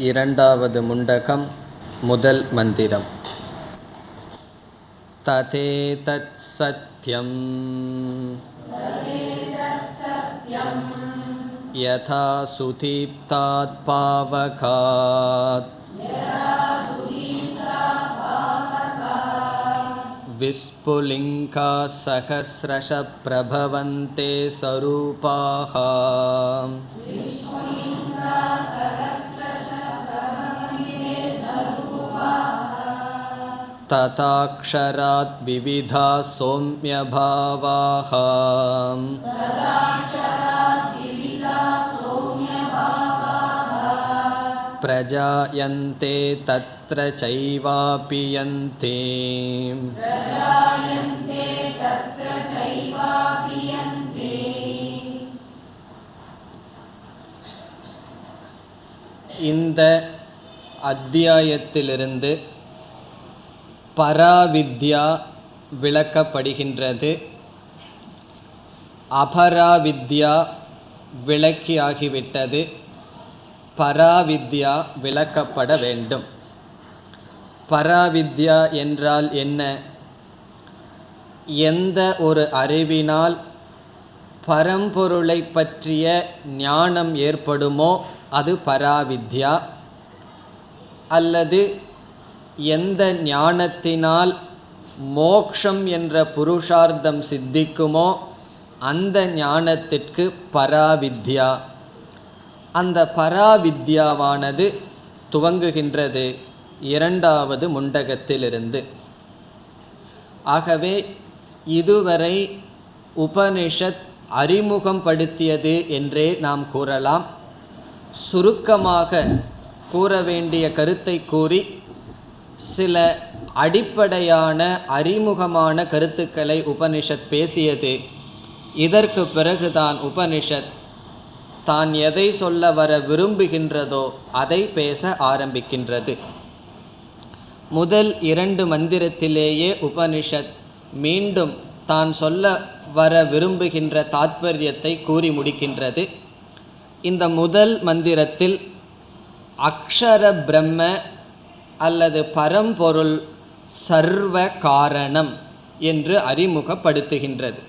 இரண்டாவது முண்டகம் முதல் மந்திரம். ததேதத் சத்யம் யதா சுதீப்தாத் பாவகாத் விஸ்புலிங்கா சஹஸ்ரஷ பிரபவந்தே சரூபாஹ ததாக்ஷராத் விவிதா சௌம்யபாவாஹ பிரஜாயந்தே தத்ர சைவாபியந்தே. இந்த அத்தியாயத்திலிருந்து பராவித்யா விளக்கப்படுகின்றது. அபராவித்யா விளக்கியாகிவிட்டது. பராவித்யா விளக்கப்பட வேண்டும். பராவித்யா என்றால் என்ன? எந்த ஒரு அறிவினால் பரம்பொருளை பற்றிய ஞானம் ஏற்படுமோ அது பராவித்யா. அல்லது எந்த ஞானத்தினால் மோக்ஷம் என்ற புருஷார்த்தம் சித்திக்குமோ அந்த ஞானத்திற்கு பராவித்யா. அந்த பராவித்யாவானது துவங்குகின்றது இரண்டாவது முண்டகத்திலிருந்து. ஆகவே இதுவரை உபனிஷத் அறிமுகம் படுத்தியது என்றே நாம் கூறலாம். சுருக்கமாக கூற வேண்டிய கருத்தை கூறி சில அடிப்படையான அறிமுகமான கருத்துக்களை உபனிஷத் பேசியது. இதற்கு பிறகுதான் உபனிஷத் தான் எதை சொல்ல வர விரும்புகின்றதோ அதை பேச ஆரம்பிக்கின்றது. முதல் 2 மந்திரத்திலேயே உபனிஷத் மீண்டும் தான் சொல்ல வர விரும்புகின்ற தாத்பரியத்தை கூறி முடிக்கின்றது. இந்த முதல் மந்திரத்தில் அக்ஷர பிரம்ம அல்லது பரம்பொருள் சர்வ காரணம் என்று அறிமுகப்படுத்துகின்றது.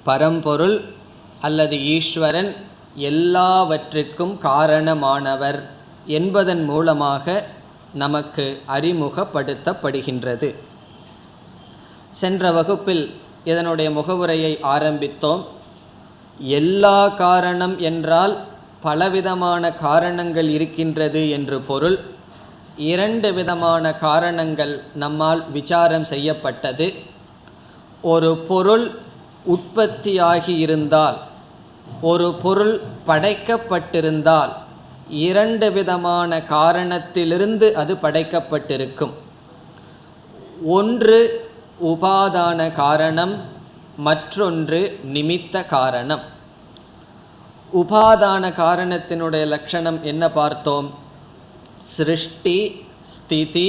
பரம்பொருள் அல்லது ஈஸ்வரன் எல்லாவற்றிற்கும் காரணமானவர் என்பதன் மூலமாக நமக்கு அறிமுகப்படுத்தப்படுகின்றது. சென்ற வகுப்பில் இதனுடைய முகவுரையை ஆரம்பித்தோம். எல்லா காரணம் என்றால் பலவிதமான காரணங்கள் இருக்கின்றது என்று பொருள். 2 விதமான காரணங்கள் நம்மால் விசாரம் செய்யப்பட்டது. ஒரு பொருள் உற்பத்தியாகி இருந்தால், ஒரு பொருள் படைக்கப்பட்டிருந்தால் 2 விதமான காரணத்திலிருந்து அது படைக்கப்பட்டிருக்கும். ஒன்று உபாதான காரணம், மற்றொன்று நிமித்த காரணம். உபாதான காரணத்தினுடைய லட்சணம் என்ன பார்த்தோம்? சிருஷ்டி ஸ்திதி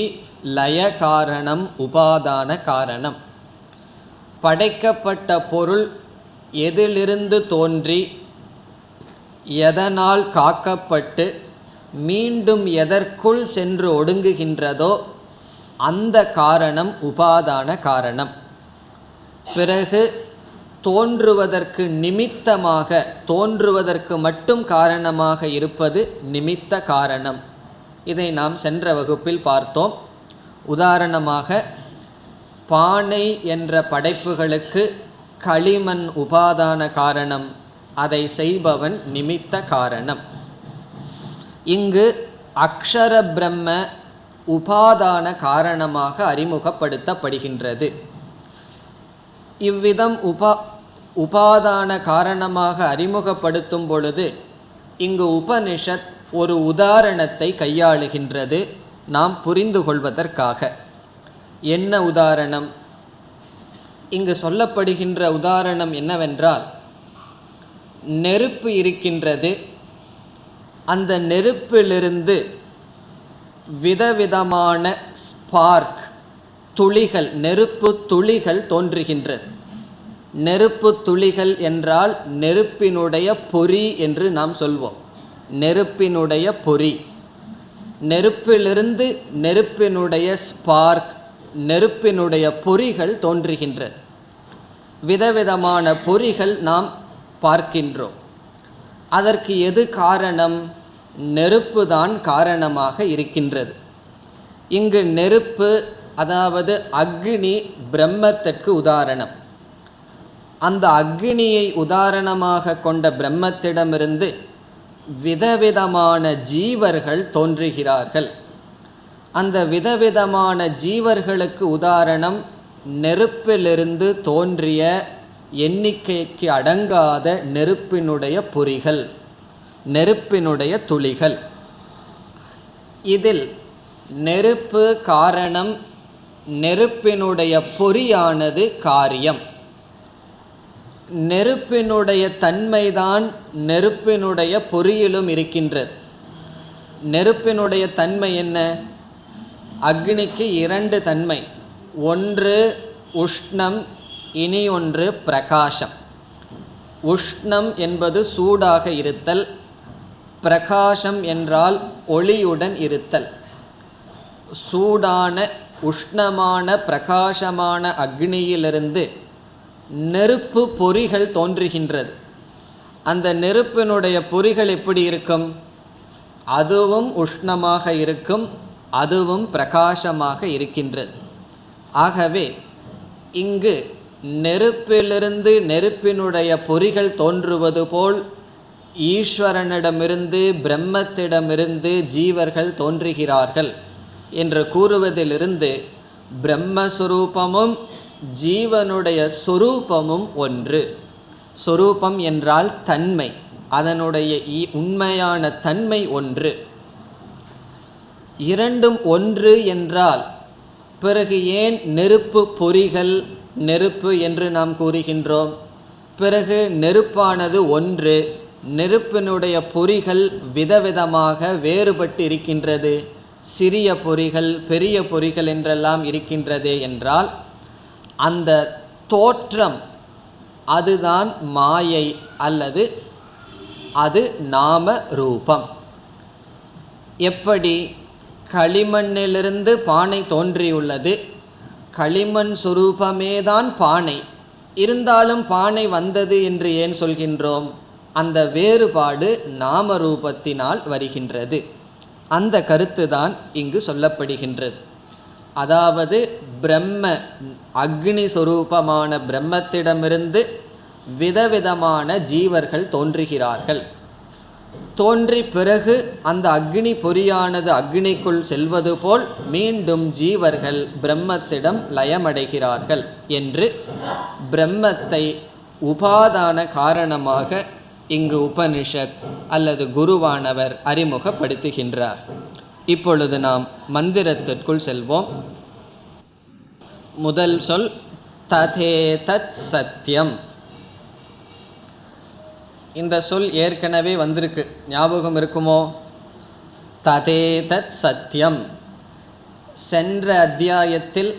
லய காரணம் உபாதான காரணம். படைக்கப்பட்ட பொருள் எதிலிருந்து தோன்றி எதனால் காக்கப்பட்டு மீண்டும் எதற்குள் சென்று ஒடுங்குகின்றதோ அந்த காரணம் உபாதான காரணம். பிறகு தோன்றுவதற்கு நிமித்தமாக, தோன்றுவதற்கு மட்டும் காரணமாக இருப்பது நிமித்த காரணம். இதை நாம் சென்ற வகுப்பில் பார்த்தோம். உதாரணமாக பானை என்ற படைப்புகளுக்கு களிமண் உபாதான காரணம், அதை செய்பவன் நிமித்த காரணம். இங்கு அக்ஷர பிரம்ம உபாதான காரணமாக அறிமுகப்படுத்தப்படுகின்றது. இவ்விதம் உபாதான காரணமாக அறிமுகப்படுத்தும் பொழுது இங்கு உபனிஷத் ஒரு உதாரணத்தை கையாளுகின்றது நாம் புரிந்து கொள்வதற்காக. என்ன உதாரணம்? இங்கு சொல்லப்படுகின்ற உதாரணம் என்னவென்றால், நெருப்பு இருக்கின்றது. அந்த நெருப்பிலிருந்து விதவிதமான ஸ்பார்க் துளிகள், நெருப்பு துளிகள் தோன்றுகின்றது. நெருப்பு துளிகள் என்றால் நெருப்பினுடைய பொறி என்று நாம் சொல்வோம். நெருப்பினுடைய பொறி. நெருப்பிலிருந்து நெருப்பினுடைய ஸ்பார்க், நெருப்பினுடைய பொறிகள் தோன்றுகின்றது. விதவிதமான பொறிகள் நாம் பார்க்கின்றோம். அதற்கு எது காரணம்? நெருப்பு தான் காரணமாக இருக்கின்றது. இங்கு நெருப்பு, அதாவது அக்னி, பிரம்மத்திற்கு உதாரணம். அந்த அக்னியை உதாரணமாக கொண்ட பிரம்மத்திடமிருந்து விதவிதமான ஜீவர்கள் தோன்றுகிறார்கள். அந்த விதவிதமான ஜீவர்களுக்கு உதாரணம் நெருப்பிலிருந்து தோன்றிய எண்ணிக்கைக்கு அடங்காத நெருப்பினுடைய பொறிகள், நெருப்பினுடைய துளிகள். இதில் நெருப்பு காரணம், நெருப்பினுடைய பொறியானது காரியம். நெருப்பினுடைய தன்மைதான் நெருப்பினுடைய பொறியிலும் இருக்கின்றது. நெருப்பினுடைய தன்மை என்ன? அக்னிக்கு இரண்டு தன்மை, ஒன்று உஷ்ணம், இனி ஒன்று பிரகாசம். உஷ்ணம் என்பது சூடாக இருத்தல், பிரகாசம் என்றால் ஒளியுடன் இருத்தல். சூடான உஷ்ணமான பிரகாசமான அக்னியிலிருந்து நெருப்பு பொறிகள் தோன்றுகின்றது. அந்த நெருப்பினுடைய பொறிகள் எப்படி இருக்கும்? அதுவும் உஷ்ணமாக இருக்கும், அதுவும் பிரகாசமாக இருக்கின்றது. ஆகவே இங்கு நெருப்பிலிருந்து நெருப்பினுடைய பொறிகள் தோன்றுவது போல் ஈஸ்வரனிடமிருந்து பிரம்மத்திடமிருந்து ஜீவர்கள் தோன்றுகிறார்கள் என்று கூறுவதிலிருந்து பிரம்மஸ்வரூபமும் ஜீவனுடைய சொரூபமும் ஒன்று. சொரூபம் என்றால் தன்மை, அதனுடைய உண்மையான தன்மை ஒன்று. இரண்டும் ஒன்று என்றால் பிறகு ஏன் நெருப்பு பொறிகள் நெருப்பு என்று நாம் கூறுகின்றோம்? பிறகு நெருப்பானது ஒன்று, நெருப்பினுடைய பொறிகள் விதவிதமாக வேறுபட்டு இருக்கின்றது, சிறிய பொறிகள் பெரிய பொறிகள் என்றெல்லாம் இருக்கின்றதே என்றால் அந்த தோற்றம் அதுதான் மாயை, அல்லது அது நாம ரூபம். எப்படி களிமண்ணிலிருந்து பானை தோன்றியுள்ளது, களிமண் சுரூபமேதான் பானை, இருந்தாலும் பானை வந்தது என்று ஏன் சொல்கின்றோம்? அந்த வேறுபாடு நாம ரூபத்தினால் வருகின்றது. அந்த கருத்து தான் இங்கு சொல்லப்படுகின்றது. அதாவது பிரம்ம அக்னி சொரூபமான பிரம்மத்திடமிருந்து விதவிதமான ஜீவர்கள் தோன்றுகிறார்கள். தோன்றி பிறகு அந்த அக்னி பொறியானது அக்னிக்குள் செல்வது போல் மீண்டும் ஜீவர்கள் பிரம்மத்திடம் லயமடைகிறார்கள் என்று பிரம்மத்தை உபாதான காரணமாக இங்கு உபனிஷத் அல்லது குருவானவர் அறிமுகப்படுத்துகின்றார். இப்பொழுது நாம் மந்திரத்திற்குள் செல்வோம். முதல் சொல் ததேதத் சத்யம். இந்த சொல் ஏற்கனவே வந்திருக்கு, ஞாபகம் இருக்குமோ? ததேதத் சத்யம். சென்ற அத்தியாயத்தில்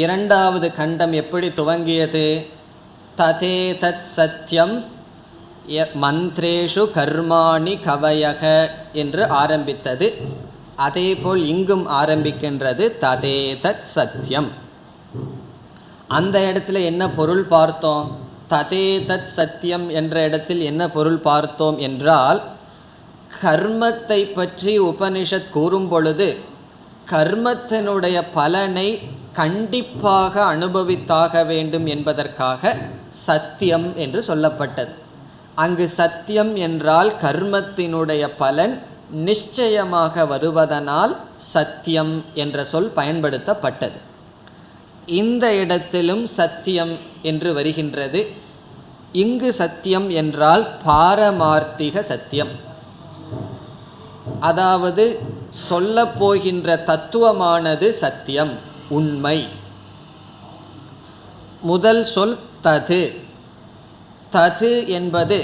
இரண்டாவது கண்டம் எப்படி துவங்கியது? ததேதத் சத்யம் மந்திரேஷு கர்மாணி கவயக என்று ஆரம்பித்தது. அதேபோல் இங்கும் ஆரம்பிக்கின்றது ததேதத் சத்யம். அந்த இடத்துல என்ன பொருள் பார்த்தோம்? ததேதத் சத்யம் என்ற இடத்தில் என்ன பொருள் பார்த்தோம் என்றால், கர்மத்தை பற்றி உபனிஷத் கூறும் பொழுது கர்மத்தினுடைய பலனை கண்டிப்பாக அனுபவித்தாக வேண்டும் என்பதற்காக சத்தியம் என்று சொல்லப்பட்டது. அங்கு சத்தியம் என்றால் கர்மத்தினுடைய பலன் நிச்சயமாக வருவதனால் சத்தியம் என்ற சொல் பயன்படுத்தப்பட்டது. இந்த இடத்திலும் சத்தியம் என்று வருகின்றது. இங்கு சத்தியம் என்றால் பாரமார்த்திக சத்தியம், அதாவது சொல்ல போகின்ற தத்துவமானது சத்தியம், உண்மை. முதல் சொல் தது. தது என்பது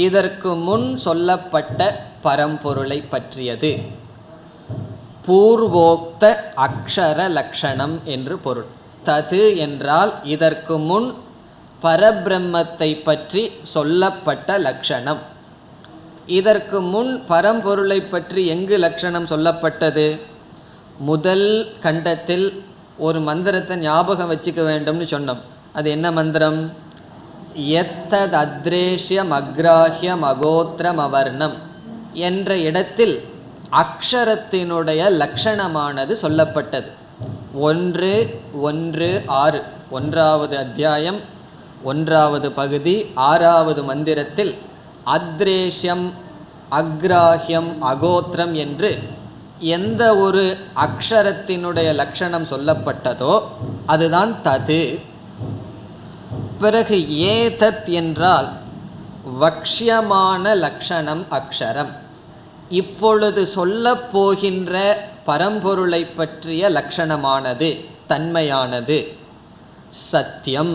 இதற்கு முன் சொல்லப்பட்ட பரம்பொருளை பற்றியது. பூர்வோக்த அக்ஷர லக்ஷணம் என்று பொருள். தது என்றால் இதற்கு முன் பரபிரம்மத்தை பற்றி சொல்லப்பட்ட லட்சணம். இதற்கு முன் பரம்பொருளை பற்றி எங்கு லட்சணம் சொல்லப்பட்டது? முதல் கண்டத்தில் ஒரு மந்திரத்தை ஞாபகம் வச்சுக்க வேண்டும்னு சொன்னோம். அது என்ன மந்திரம்? எத்தத் அத்ரேஷ்யம் அக்ராஹ்யம் அகோத்திரம் அவர்ணம் என்ற இடத்தில் அக்ஷரத்தினுடைய லட்சணமானது சொல்லப்பட்டது. 1:1:6 1வது அத்தியாயம் 1வது பகுதி 6வது மந்திரத்தில் அத்ரேஷ்யம் அக்ராஹ்யம் அகோத்திரம் என்று எந்த ஒரு அக்ஷரத்தினுடைய லட்சணம் சொல்லப்பட்டதோ அதுதான் தது. பிறகு ஏதத் என்றால் வக்ஷ்யமான லட்சணம் அக்ஷரம். இப்பொழுது சொல்லப் போகின்ற பரம்பொருளை பற்றிய லட்சணமானது தன்மையானது சத்தியம்.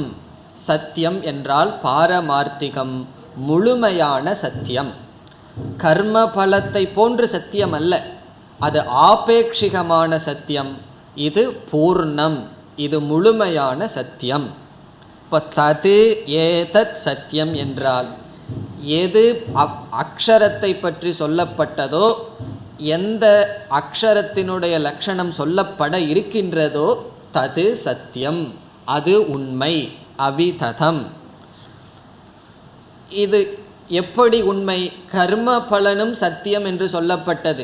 சத்தியம் என்றால் பாரமார்த்திகம், முழுமையான சத்தியம். கர்ம பலத்தை போன்று சத்தியம் அல்ல, அது ஆபேட்சிகமான சத்தியம். இது பூர்ணம், இது முழுமையான சத்தியம். இப்போ தது ஏதத் சத்தியம் என்றால் எது அக்ஷரத்தை பற்றி சொல்லப்பட்டதோ, எந்த அக்ஷரத்தினுடைய லட்சணம் சொல்லப்பட இருக்கின்றதோ தது சத்தியம், அது உண்மை, அவிததம். இது எப்படி உண்மை? கர்ம பலனும் சத்தியம் என்று சொல்லப்பட்டது.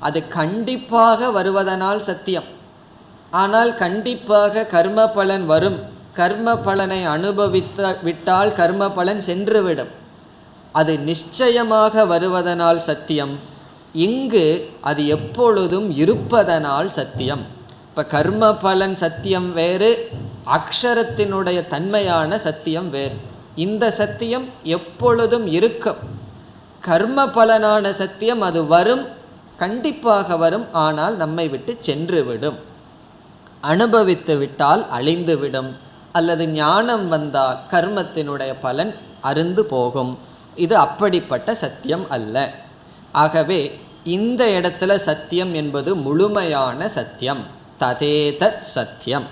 அது கண்டிப்பாக வருவதனால் சத்தியம். ஆனால் கண்டிப்பாக கர்ம பலன் வரும், கர்ம பலனை விட்டால் கர்ம பலன் சென்றுவிடும். அது நிச்சயமாக வருவதனால் சத்தியம். இங்கு அது எப்பொழுதும் இருப்பதனால் சத்தியம். இப்போ கர்ம பலன் சத்தியம் வேறு, அக்ஷரத்தினுடைய தன்மையான சத்தியம் வேறு. இந்த சத்தியம் எப்பொழுதும் இருக்கும். கர்ம பலனான சத்தியம் அது வரும், கண்டிப்பாக வரும், ஆனால் நம்மை விட்டு சென்று விடும். அனுபவித்து விட்டால் அழிந்துவிடும், அல்லது ஞானம் வந்தால் கர்மத்தினுடைய பலன் அருந்து போகும். இது அப்படிப்பட்ட சத்தியம் அல்ல. ஆகவே இந்த இடத்துல சத்தியம் என்பது முழுமையான சத்தியம், ததேதத் சத்தியம்.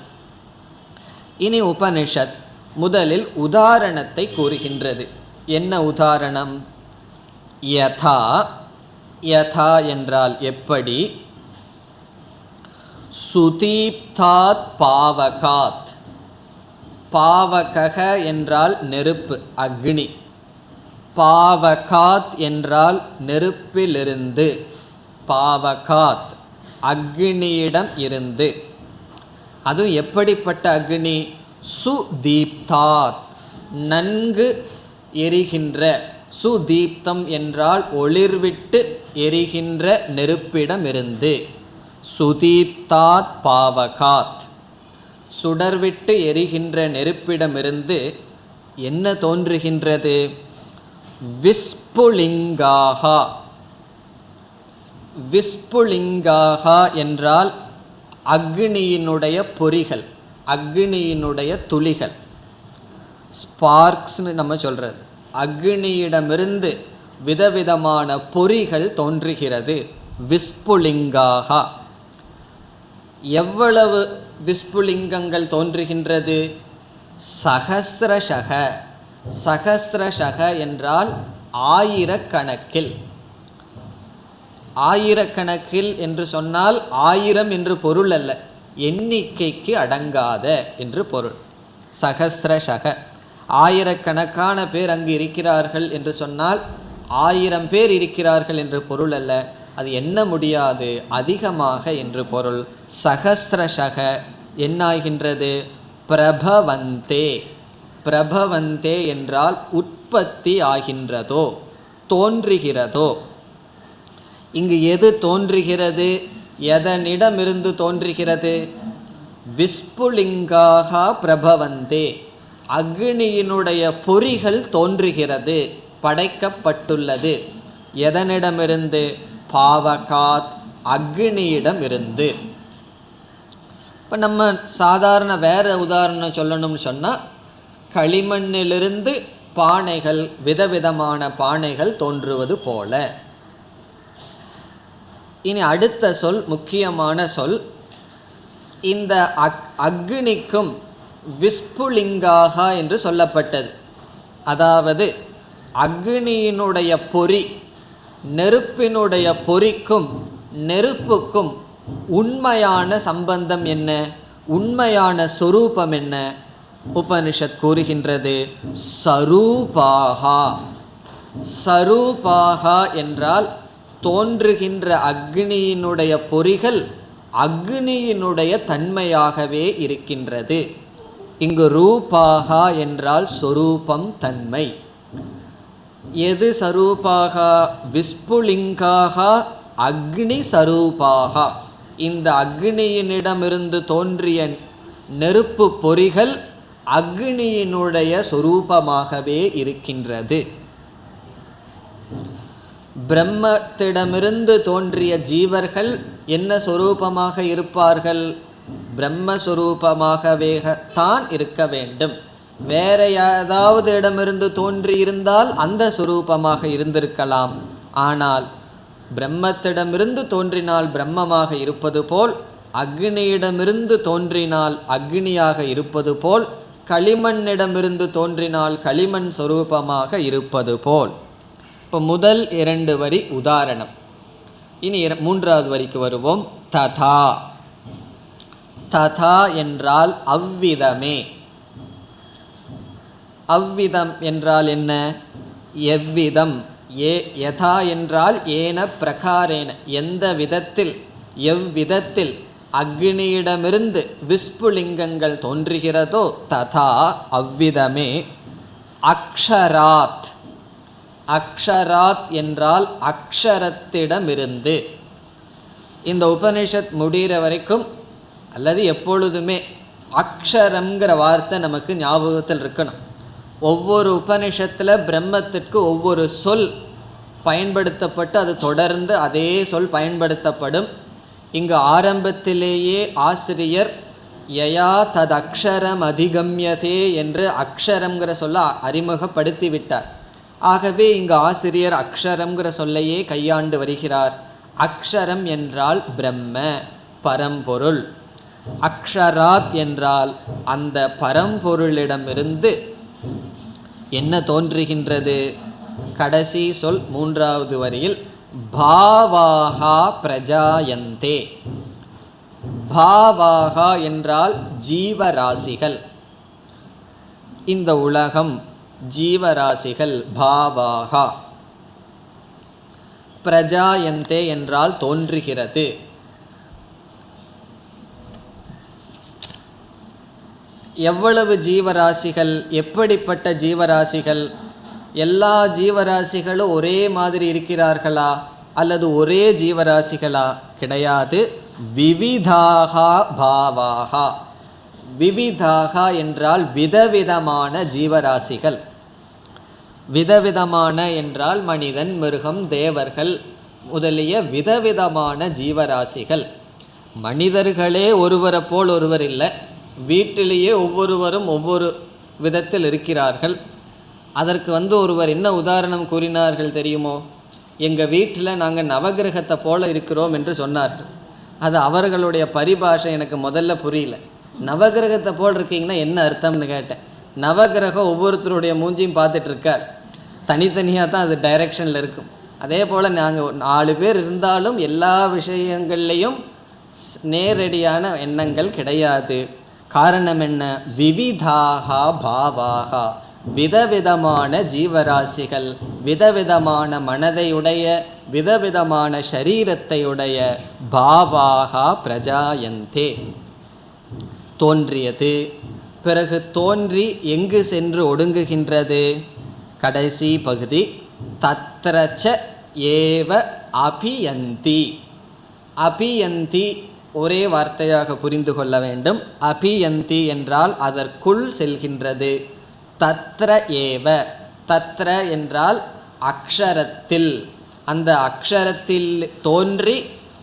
இனி உபனிஷத் முதலில் உதாரணத்தை கூறுகின்றது. என்ன உதாரணம்? யதா. யதா என்றால் எப்படி? சுதீப்தாத் பாவகாத். பாவகக என்றால் நெருப்பு, அக்னி. பாவகாத் என்றால் நெருப்பிலிருந்து. பாவகாத் அக்னியிடம் இருந்து. அது எப்படிப்பட்ட அக்னி? சுதீப்தாத் நன்கு எரிகின்ற. சுதீப்தம் என்றால் ஒளிர்விட்டு எரிகின்ற நெருப்பிடமிருந்து. சுதீப்தாத் பாவகாத் சுடர்விட்டு எரிகின்ற நெருப்பிடமிருந்து என்ன தோன்றுகின்றது? விஸ்புலிங்காகா. விஸ்புலிங்காகா என்றால் அக்னியினுடைய பொறிகள், அக்னியினுடைய துளிகள், ஸ்பார்க்ஸ்னு நம்ம சொல்றது. அக்னியிடமிருந்து விதவிதமான பொறிகள் தோன்றுகிறது. விஸ்புலிங்காகா. எவ்வளவு விஸ்புலிங்கங்கள் தோன்றுகின்றது? சகஸ்ரஷக. சகஸ்ரஷக என்றால் ஆயிரக்கணக்கில். ஆயிரக்கணக்கில் என்று சொன்னால் 1000 என்று பொருள் அல்ல, எண்ணிக்கைக்கு அடங்காத என்று பொருள். சகஸ்ரஷக ஆயிரக்கணக்கான பேர் அங்கு இருக்கிறார்கள் என்று சொன்னால் 1000 பேர் இருக்கிறார்கள் என்று பொருள் அல்ல, அது எண்ண முடியாது, அதிகமாக என்று பொருள். சகஸ்ரஷக என்னாகின்றது? பிரபவந்தே. பிரபவந்தே என்றால் உற்பத்தி ஆகின்றதோ, தோன்றுகிறதோ. இங்கு எது தோன்றுகிறது? எதனிடமிருந்து தோன்றுகிறது? விஸ்புலிங்காக பிரபவந்தே. அக்னியினுடைய பொறிகள் தோன்றுகிறது, படைக்கப்பட்டுள்ளது. எதனிடமிருந்து? பாவகாத் அக்னியிடம் இருந்து. இப்போ நம்ம சாதாரண வேற உதாரணம் சொல்லணும்னு சொன்னால், களிமண்ணிலிருந்து பானைகள், விதவிதமான பானைகள் தோன்றுவது போல. இனி அடுத்த சொல் முக்கியமான சொல். இந்த அக்னிக்கும் விஸ்புலிங்காக என்று சொல்லப்பட்டது. அதாவது அக்னியினுடைய பொறி, நெருப்பினுடைய பொறிக்கும் நெருப்புக்கும் உண்மையான சம்பந்தம் என்ன, உண்மையான சொரூபம் என்ன? உபனிஷத் கூறுகின்றது சரூபாகா. சரூபாகா என்றால் தோன்றுகின்ற அக்னியினுடைய பொறிகள் அக்னியினுடைய தன்மையாகவே இருக்கின்றது. இங்கு ரூபாகா என்றால் சொரூபம், தன்மை. எது சரூபாகா? விஸ்புலிங்காகா அக்னி சரூபாகா. இந்த அக்னியினிடமிருந்து தோன்றிய நெருப்பு பொறிகள் அக்னியினுடைய சொரூபமாகவே இருக்கின்றது. பிரம்மத்திடமிருந்து தோன்றிய ஜீவர்கள் என்ன சொரூபமாக இருப்பார்கள்? பிரம்மஸ்வரூபமாகவே தான் இருக்க வேண்டும். வேற ஏதாவது இடமிருந்து தோன்றி இருந்தால் அந்த சுரூபமாக இருந்திருக்கலாம். ஆனால் பிரம்மத்திடமிருந்து தோன்றினால் பிரம்மமாக இருப்பது போல், அக்னியிடமிருந்து தோன்றினால் அக்னியாக இருப்பது போல், களிமண்ணிடமிருந்து தோன்றினால் களிமண் சொரூபமாக இருப்பது போல். இப்போ முதல் 2 வரி உதாரணம். இனி 3வது வரிக்கு வருவோம். ததா. ததா என்றால் அவ்விதமே. அவ்விதம் என்றால் என்ன? எவ்விதம். யதா என்றால் ஏன பிரகாரேன, எந்த விதத்தில், எவ்விதத்தில் அக்னியிடமிருந்து விஸ்புலிங்கங்கள் தோன்றுகிறதோ ததா அவ்விதமே. அக்ஷராத். அக்ஷராத் என்றால் அக்ஷரத்திடமிருந்து. இந்த உபனிஷத் முடிகிற வரைக்கும் அல்லது எப்பொழுதுமே அக்ஷரம்ங்கிற வார்த்தை நமக்கு ஞாபகத்தில் இருக்கணும். ஒவ்வொரு உபனிஷத்தில் பிரம்மத்திற்கு ஒவ்வொரு சொல் பயன்படுத்தப்பட்டு அது தொடர்ந்து அதே சொல் பயன்படுத்தப்படும். இங்கு ஆரம்பத்திலேயே ஆசிரியர் யயா தத் அக்ஷரம் அதிகம்யதே என்று அக்ஷரம்ங்கிற சொல்ல அறிமுகப்படுத்தி விட்டார். ஆகவே இங்கு ஆசிரியர் அக்ஷரம்ங்கிற சொல்லையே கையாண்டு வருகிறார். அக்ஷரம் என்றால் பிரம்ம, பரம்பொருள். அக்ஷராத் என்றால் அந்த பரம்பொருளிடமிருந்து என்ன தோன்றுகின்றது? கடைசி சொல் 3வது வரியில் பாவாகா பிரஜாயந்தே. பாவாகா என்றால் ஜீவராசிகள். இந்த உலகம் ஜீவராசிகள். பாவாகா. பிரஜாயந்தே என்றால் தோன்றுகிறது. எவ்வளவு ஜீவராசிகள்? எப்படிப்பட்ட ஜீவராசிகள்? எல்லா ஜீவராசிகளும் ஒரே மாதிரி இருக்கிறார்களா அல்லது ஒரே ஜீவராசிகளா? கிடையாது. விவிதாகா பாவாகா. விவிதாகா என்றால் விதவிதமான ஜீவராசிகள். விதவிதமான என்றால் மனிதன், மிருகம், தேவர்கள் முதலிய விதவிதமான ஜீவராசிகள். மனிதர்களே ஒருவரை போல் ஒருவர் இல்லை. வீட்டிலேயே ஒவ்வொருவரும் ஒவ்வொரு விதத்தில் இருக்கிறார்கள். அதற்கு ஒருவர் என்ன உதாரணம் கூறினார்கள் தெரியுமோ? எங்கள் வீட்டில் நாங்கள் நவகிரகத்தை போல இருக்கிறோம் என்று சொன்னார்கள். அது அவர்களுடைய பரிபாஷை எனக்கு முதல்ல புரியல. நவகிரகத்தை போல் இருக்கீங்கன்னா என்ன அர்த்தம்னு கேட்டேன். நவகிரகம் ஒவ்வொருத்தருடைய மூஞ்சியும் பார்த்துட்டு இருக்கார். தனித்தனியாக தான் அது டைரக்ஷனில் இருக்கும். அதே போல் நாங்கள் 4 பேர் இருந்தாலும் எல்லா விஷயங்கள்லேயும் நேரடியான எண்ணங்கள் கிடையாது. காரணம் என்ன? விவிதாகா பாவாகா. விதவிதமான ஜீவராசிகள், விதவிதமான மனதையுடைய, விதவிதமான ஷரீரத்தையுடைய. பாவாகா பிரஜாயந்தே தோன்றியது. பிறகு தோன்றி எங்கு சென்று ஒடுங்குகின்றது? கடைசி பகுதி தத்ரச்ச ஏவ அபியந்தி. அபியந்தி ஒரே வார்த்தையாக புரிந்து கொள்ள வேண்டும். அபியந்தி என்றால் அதற்குள் செல்கின்றது. தத்ர ஏவ. தத்ர என்றால் அக்ஷரத்தில். அந்த அக்ஷரத்தில் தோன்றி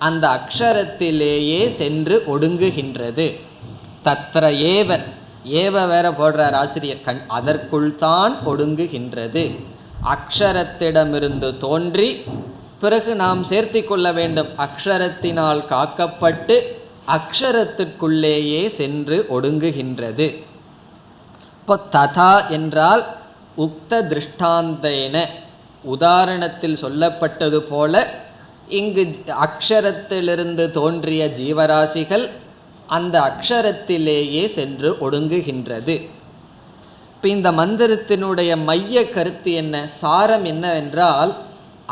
அந்த அக்ஷரத்திலேயே சென்று ஒடுங்குகின்றது. தத்ர ஏவ. ஏவ வேற போடுறார் ஆசிரியர். அதற்குள் தான் ஒடுங்குகின்றது. அக்ஷரத்திடமிருந்து தோன்றி பிறகு நாம் சேர்த்தி கொள்ள வேண்டும். அக்ஷரத்தினால் காக்கப்பட்டு அக்ஷரத்திற்குள்ளேயே சென்று ஒடுங்குகின்றது. இப்போ ததா என்றால் உக்த திருஷ்டாந்தேன, உதாரணத்தில் சொல்லப்பட்டது போல இங்கு அக்ஷரத்திலிருந்து தோன்றிய ஜீவராசிகள் அந்த அக்ஷரத்திலேயே சென்று ஒடுங்குகின்றது. இப்போ இந்த மந்திரத்தினுடைய மைய கருத்து என்ன, சாரம் என்னவென்றால்,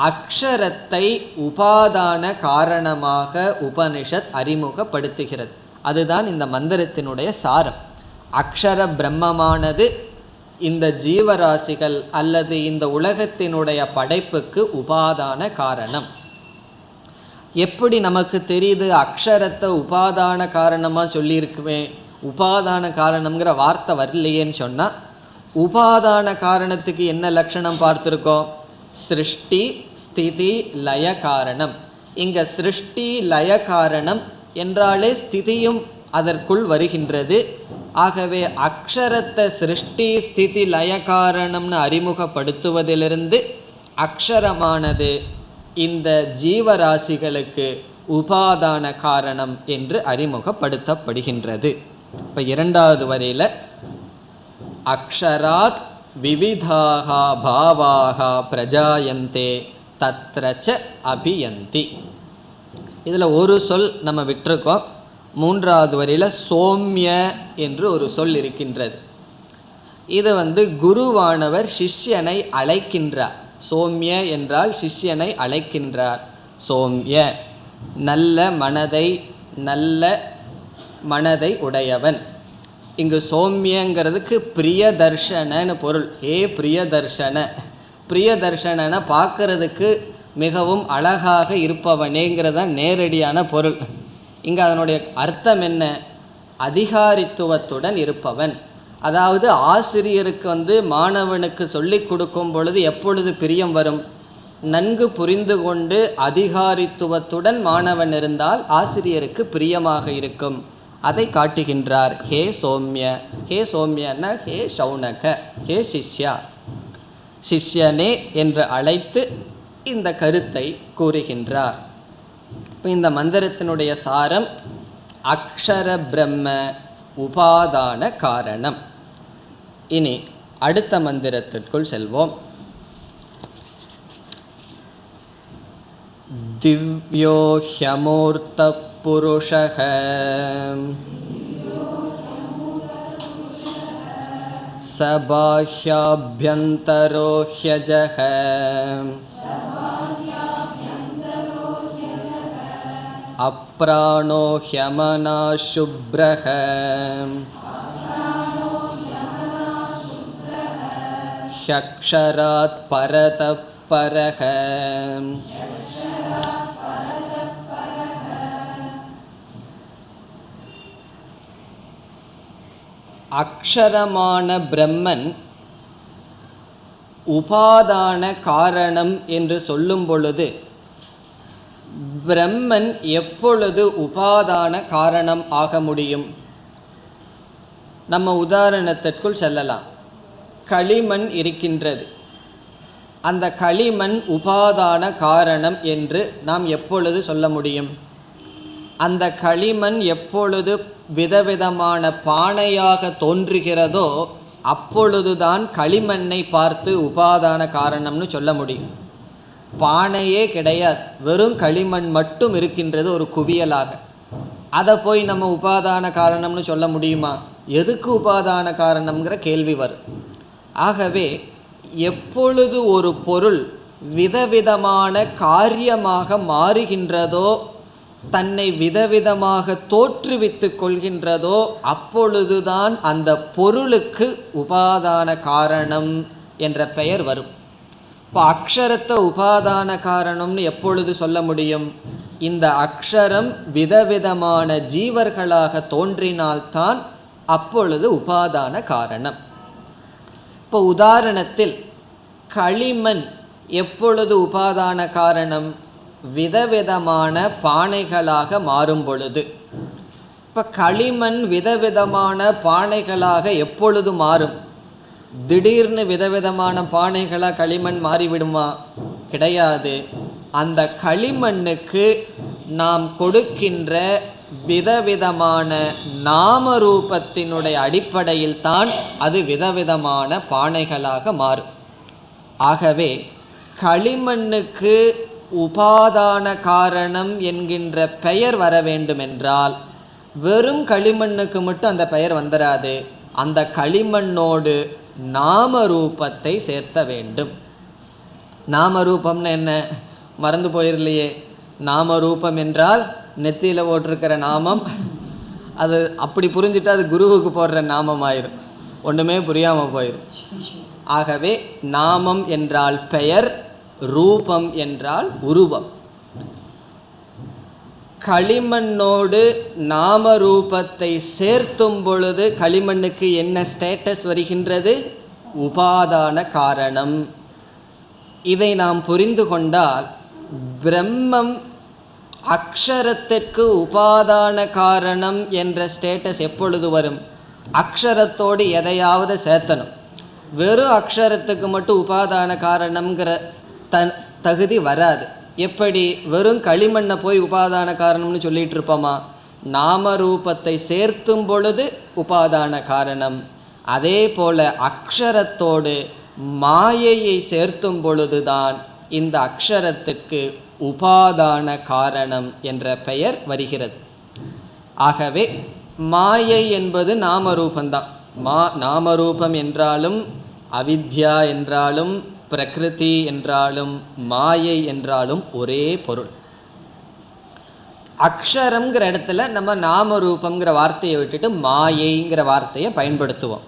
அக்ஷரத்தை உபாதான காரணமாக உபனிஷத் அறிமுகப்படுத்துகிறது. அதுதான் இந்த மந்திரத்தினுடைய சாரம். அக்ஷர பிரம்மமானது இந்த ஜீவராசிகள் அல்லது இந்த உலகத்தினுடைய படைப்புக்கு உபாதான காரணம். எப்படி நமக்கு தெரியுது அக்ஷரத்தை உபாதான காரணமாக சொல்லியிருக்குமே, உபாதான காரணம்ங்கிற வார்த்தை வரலையேன்னு சொன்னால், உபாதான காரணத்துக்கு என்ன லட்சணம் பார்த்துருக்கோம்? சிருஷ்டி ஸ்திதி லய காரணம். இங்கே சிருஷ்டி லய காரணம் என்றாலே ஸ்திதியும் அதற்குள் வருகின்றது. ஆகவே அக்ஷரத்தை சிருஷ்டி ஸ்திதி லய காரணம்னு அறிமுகப்படுத்துவதிலிருந்து அக்ஷரமானது இந்த ஜீவராசிகளுக்கு உபாதான காரணம் என்று அறிமுகப்படுத்தப்படுகின்றது. இப்போ இரண்டாவது வரையில் அக்ஷராத் விவிதாக பாவாக பிரஜாயந்தே தத்ரச்ச அபியந்தி. இதில் ஒரு சொல் நம்ம விட்டுருக்கோம். மூன்றாவது வரையில் சோம்ய என்று ஒரு சொல் இருக்கின்றது. இது குருவானவர் சிஷ்யனை அழைக்கின்றார். சோம்ய என்றால் சிஷ்யனை அழைக்கின்றார். சோம்ய நல்ல மனதை உடையவன். இங்கு சோம்யங்கிறதுக்கு பிரியதர்ஷனன்னு பொருள். பிரியதர்ஷன பார்க்கறதுக்கு மிகவும் அழகாக இருப்பவனேங்கிறத நேரடியான பொருள். இங்கே அதனுடைய அர்த்தம் என்ன? அதிகாரித்துவத்துடன் இருப்பவன். அதாவது ஆசிரியருக்கு மாணவனுக்கு சொல்லிக் கொடுக்கும் பொழுது எப்பொழுது பிரியம் வரும்? நன்கு புரிந்து கொண்டு அதிகாரித்துவத்துடன் மாணவன் இருந்தால் ஆசிரியருக்கு பிரியமாக இருக்கும். அதை காட்டுகின்றார். ஹே சோம்ய, ஹே சோம்யன்னா ஹே சௌனக, ஹே சிஷ்யா, சிஷ்யனே என்று அழைத்து இந்த கருத்தை கூறுகின்றார். இப்போ இந்த மந்திரத்தினுடைய சாரம் அக்ஷர பிரம்ம உபாதான காரணம். இனி அடுத்த மந்திரத்திற்குள் செல்வோம். திவ்யோ ஹ்யமூர்த்த புருஷஹ சபாஹ்யாப்யந்தரோ ஹ்யஜஹ அப்ராணோ ஹ்யமனா சுப்ரஹ ஹ்யக்ஷராத் பரதப் பரஹ. அக்ஷரமான பிரம்மன் உபாதான காரணம் என்று சொல்லும் பொழுது பிரம்மன் எப்பொழுது உபாதான காரணம் ஆக முடியும்? நம்ம உதாரணத்திற்குள் செல்லலாம். களிமண் இருக்கின்றது. அந்த களிமண் உபாதான காரணம் என்று நாம் எப்பொழுது சொல்ல முடியும்? அந்த களிமண் எப்பொழுது விதவிதமான பானையாக தோன்றுகிறதோ அப்பொழுதுதான் களிமண்ணை பார்த்து உபாதான காரணம்னு சொல்ல முடியும். பானையே கிடையாது, வெறும் களிமண் மட்டும் இருக்கின்றது ஒரு குவியலாக. அதை போய் நம்ம உபாதான காரணம்னு சொல்ல முடியுமா? எதுக்கு உபாதான காரணம்ங்கிற கேள்வி வரும். ஆகவே எப்பொழுது ஒரு பொருள் விதவிதமான காரியமாக மாறுகின்றதோ, தன்னை விதவிதமாக தோற்றுவித்து கொள்கின்றதோ அப்பொழுதுதான் அந்த பொருளுக்கு உபாதான காரணம் என்ற பெயர் வரும். இப்போ அக்ஷரத்தை உபாதான காரணம்னு எப்பொழுது சொல்ல முடியும்? இந்த அக்ஷரம் விதவிதமான ஜீவர்களாக தோன்றினால்தான் அப்பொழுது உபாதான காரணம். இப்போ உதாரணத்தில் களிமண் எப்பொழுது உபாதான காரணம்? விதவிதமான பானைகளாக மாறும் பொழுது. இப்போ களிமண் விதவிதமான பானைகளாக எப்பொழுது மாறும்? திடீர்னு விதவிதமான பானைகளாக களிமண் மாறிவிடுமா? கிடையாது. அந்த களிமண்ணுக்கு நாம் கொடுக்கின்ற விதவிதமான நாம ரூபத்தினுடைய அடிப்படையில் தான் அது விதவிதமான பானைகளாக மாறும். ஆகவே களிமண்ணுக்கு உபாதான காரணம் என்கின்ற பெயர் வர வேண்டுமென்றால் வெறும் களிமண்ணுக்கு மட்டும் அந்த பெயர் வந்துடாது. அந்த களிமண்ணோடு நாம ரூபத்தை சேர்த்த வேண்டும். நாம ரூபம்னு என்ன மறந்து போயிடலையே. நாம ரூபம் என்றால் நெத்தியில் போட்டிருக்கிற நாமம், அது அப்படி புரிஞ்சுட்டு அது குருவுக்கு போடுற நாமம் ஆயிரும், ஒன்றுமே புரியாமல் போயிடும். ஆகவே நாமம் என்றால் பெயர், ரூபம் என்றால் உருவம். களிமண்ணோடு நாம ரூபத்தை சேர்த்தும் பொழுது களிமண்ணுக்கு என்ன ஸ்டேட்டஸ் வருகின்றது? உபாதான காரணம். இதை நாம் புரிந்து கொண்டால் பிரம்மம் அக்ஷரத்திற்கு உபாதான காரணம் என்ற ஸ்டேட்டஸ் எப்பொழுது வரும்? அக்ஷரத்தோடு எதையாவது சேர்த்தணும். வெறும் அக்ஷரத்துக்கு மட்டும் உபாதான காரணம்ங்கிற தகுதி வராது. எப்படி? வெறும் களிமண்ணை போய் உபாதான காரணம்னு சொல்லிட்டு இருப்போமா? நாம ரூபத்தை சேர்த்தும் பொழுது உபாதான காரணம். அதே போல அக்ஷரத்தோடு மாயையை சேர்த்தும் பொழுதுதான் இந்த அக்ஷரத்திற்கு உபாதான காரணம் என்ற பெயர் வருகிறது. ஆகவே மாயை என்பது நாமரூபந்தான். நாமரூபம் என்றாலும் அவித்யா என்றாலும் பிரகிருதி என்றாலும் மாயை என்றாலும் ஒரே பொருள். அக்ஷரம்ங்கிற இடத்துல நம்ம நாமரூபம்ங்கிற வார்த்தையை விட்டுட்டு மாயைங்கிற வார்த்தையை பயன்படுத்துவோம்.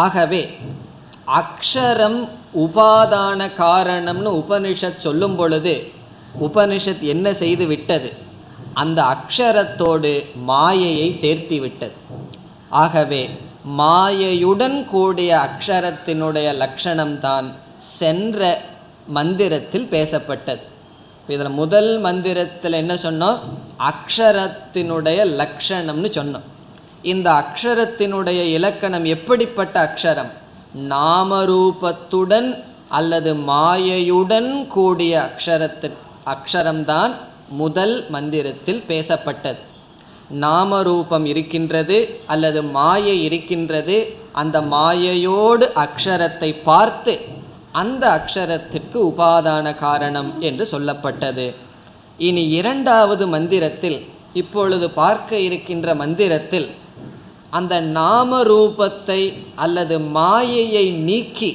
ஆகவே அக்ஷரம் உபாதான காரணம்னு உபனிஷத் சொல்லும் பொழுது உபனிஷத் என்ன செய்து விட்டது? அந்த அக்ஷரத்தோடு மாயையை சேர்த்து விட்டது. ஆகவே மாயையுடன் கூடிய அக்ஷரத்தினுடைய லட்சணம்தான் சென்ற மந்திரத்தில் பேசப்பட்டது. இதில் முதல் மந்திரத்தில் என்ன சொன்னோம்? அக்ஷரத்தினுடைய லட்சணம்னு சொன்னோம். இந்த அக்ஷரத்தினுடைய இலக்கணம் எப்படிப்பட்ட அக்ஷரம்? நாமரூபத்துடன் அல்லது மாயையுடன் கூடிய அக்ஷரம்தான் முதல் மந்திரத்தில் பேசப்பட்டது. நாமரூபம் இருக்கின்றது அல்லது மாயை இருக்கின்றது. அந்த மாயையோடு அக்ஷரத்தை பார்த்து அந்த அக்ஷரத்திற்கு உபாதான காரணம் என்று சொல்லப்பட்டது. இனி இரண்டாவது மந்திரத்தில், இப்பொழுது பார்க்க இருக்கின்ற மந்திரத்தில், அந்த நாமரூபத்தை அல்லது மாயையை நீக்கி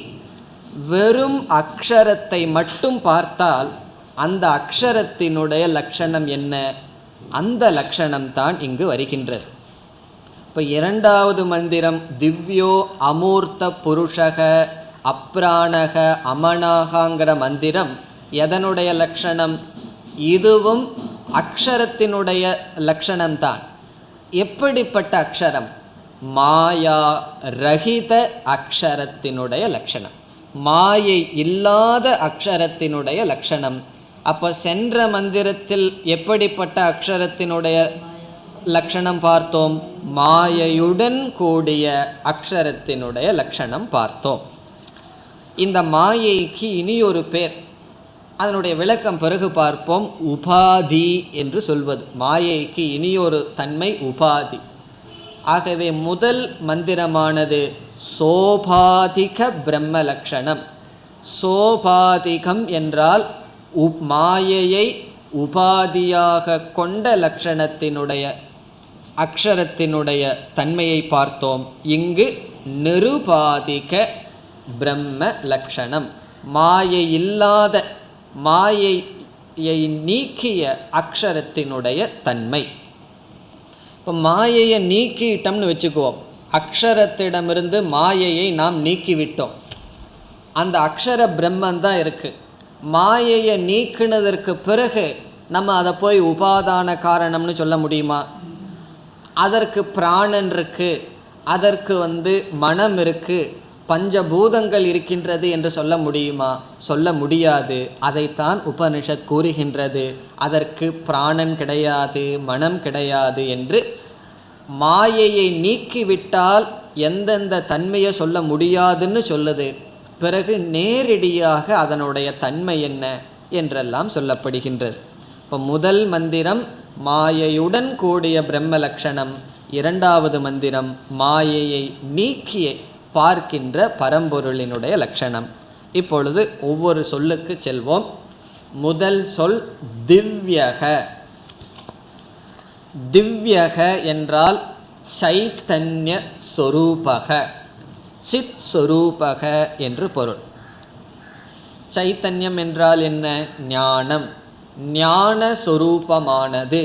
வெறும் அக்ஷரத்தை மட்டும் பார்த்தால் அந்த அக்ஷரத்தினுடைய லட்சணம் என்ன? அந்த லட்சணம் தான் இங்கு வருகின்றது. இப்போ இரண்டாவது மந்திரம் திவ்யோ அமூர்த்த புருஷக அப்ராணக அமனாகங்கிற மந்திரம் எதனுடைய லட்சணம்? இதுவும் அக்ஷரத்தினுடைய லட்சணம்தான். எப்படிப்பட்ட அக்ஷரம்? மாயா ரஹித அக்ஷரத்தினுடைய லட்சணம், மாயை இல்லாத அக்ஷரத்தினுடைய லட்சணம். அப்போ சென்ற மந்திரத்தில் எப்படிப்பட்ட அக்ஷரத்தினுடைய லட்சணம் பார்த்தோம்? மாயையுடன் கூடிய அக்ஷரத்தினுடைய லட்சணம் பார்த்தோம். இந்த மாயைக்கு இனி ஒரு பேர், அதனுடைய விளக்கம் பிறகு பார்ப்போம். உபாதி என்று சொல்வது. மாயைக்கு இனியொரு தன்மை உபாதி. ஆகவே முதல் மந்திரமானது சோபாதிக பிரம்ம லட்சணம். சோபாதிகம் என்றால் மாயையை உபாதியாக கொண்ட லட்சணத்தினுடைய அக்ஷரத்தினுடைய தன்மையை பார்த்தோம். இங்கு நிருபாதிக பிரம்ம லட்சணம், மாயை இல்லாத, மாயையை நீக்கிய அக்ஷரத்தினுடைய தன்மை. இப்போ மாயையை நீக்கிட்டோம்னு வச்சுக்குவோம். அக்ஷரத்திடமிருந்து மாயையை நாம் நீக்கிவிட்டோம். அந்த அக்ஷர பிரம்மன் தான் இருக்கு. மாயையை நீக்கினதற்கு பிறகு நம்ம அதை போய் உபாதான காரணம்னு சொல்ல முடியுமா? அதற்கு பிராணன் இருக்கு, அதற்கு மனம் இருக்கு, பஞ்சபூதங்கள் இருக்கின்றது என்று சொல்ல முடியுமா? சொல்ல முடியாது. அதைத்தான் உபனிஷத் கூறுகின்றது. அதற்கு பிராணன் கிடையாது, மனம் கிடையாது என்று. மாயையை நீக்கிவிட்டால் எந்தெந்த தன்மையை சொல்ல முடியாதுன்னு சொல்லுது. பிறகு நேரடியாக அதனுடைய தன்மை என்ன என்றெல்லாம் சொல்லப்படுகின்றது. இப்போ முதல் மந்திரம் மாயையுடன் கூடிய பிரம்ம லட்சணம். இரண்டாவது மந்திரம் மாயையை நீக்கிய பார்க்கின்ற பரம்பொருளினுடைய லட்சணம். இப்பொழுது ஒவ்வொரு சொல்லுக்கு செல்வோம். முதல் சொல் திவ்யக. திவ்யக என்றால் சைத்தன்ய சொரூபக, சித் சொரூபக என்று பொருள். சைத்தன்யம் என்றால் என்ன? ஞானம். ஞான சொரூபமானது,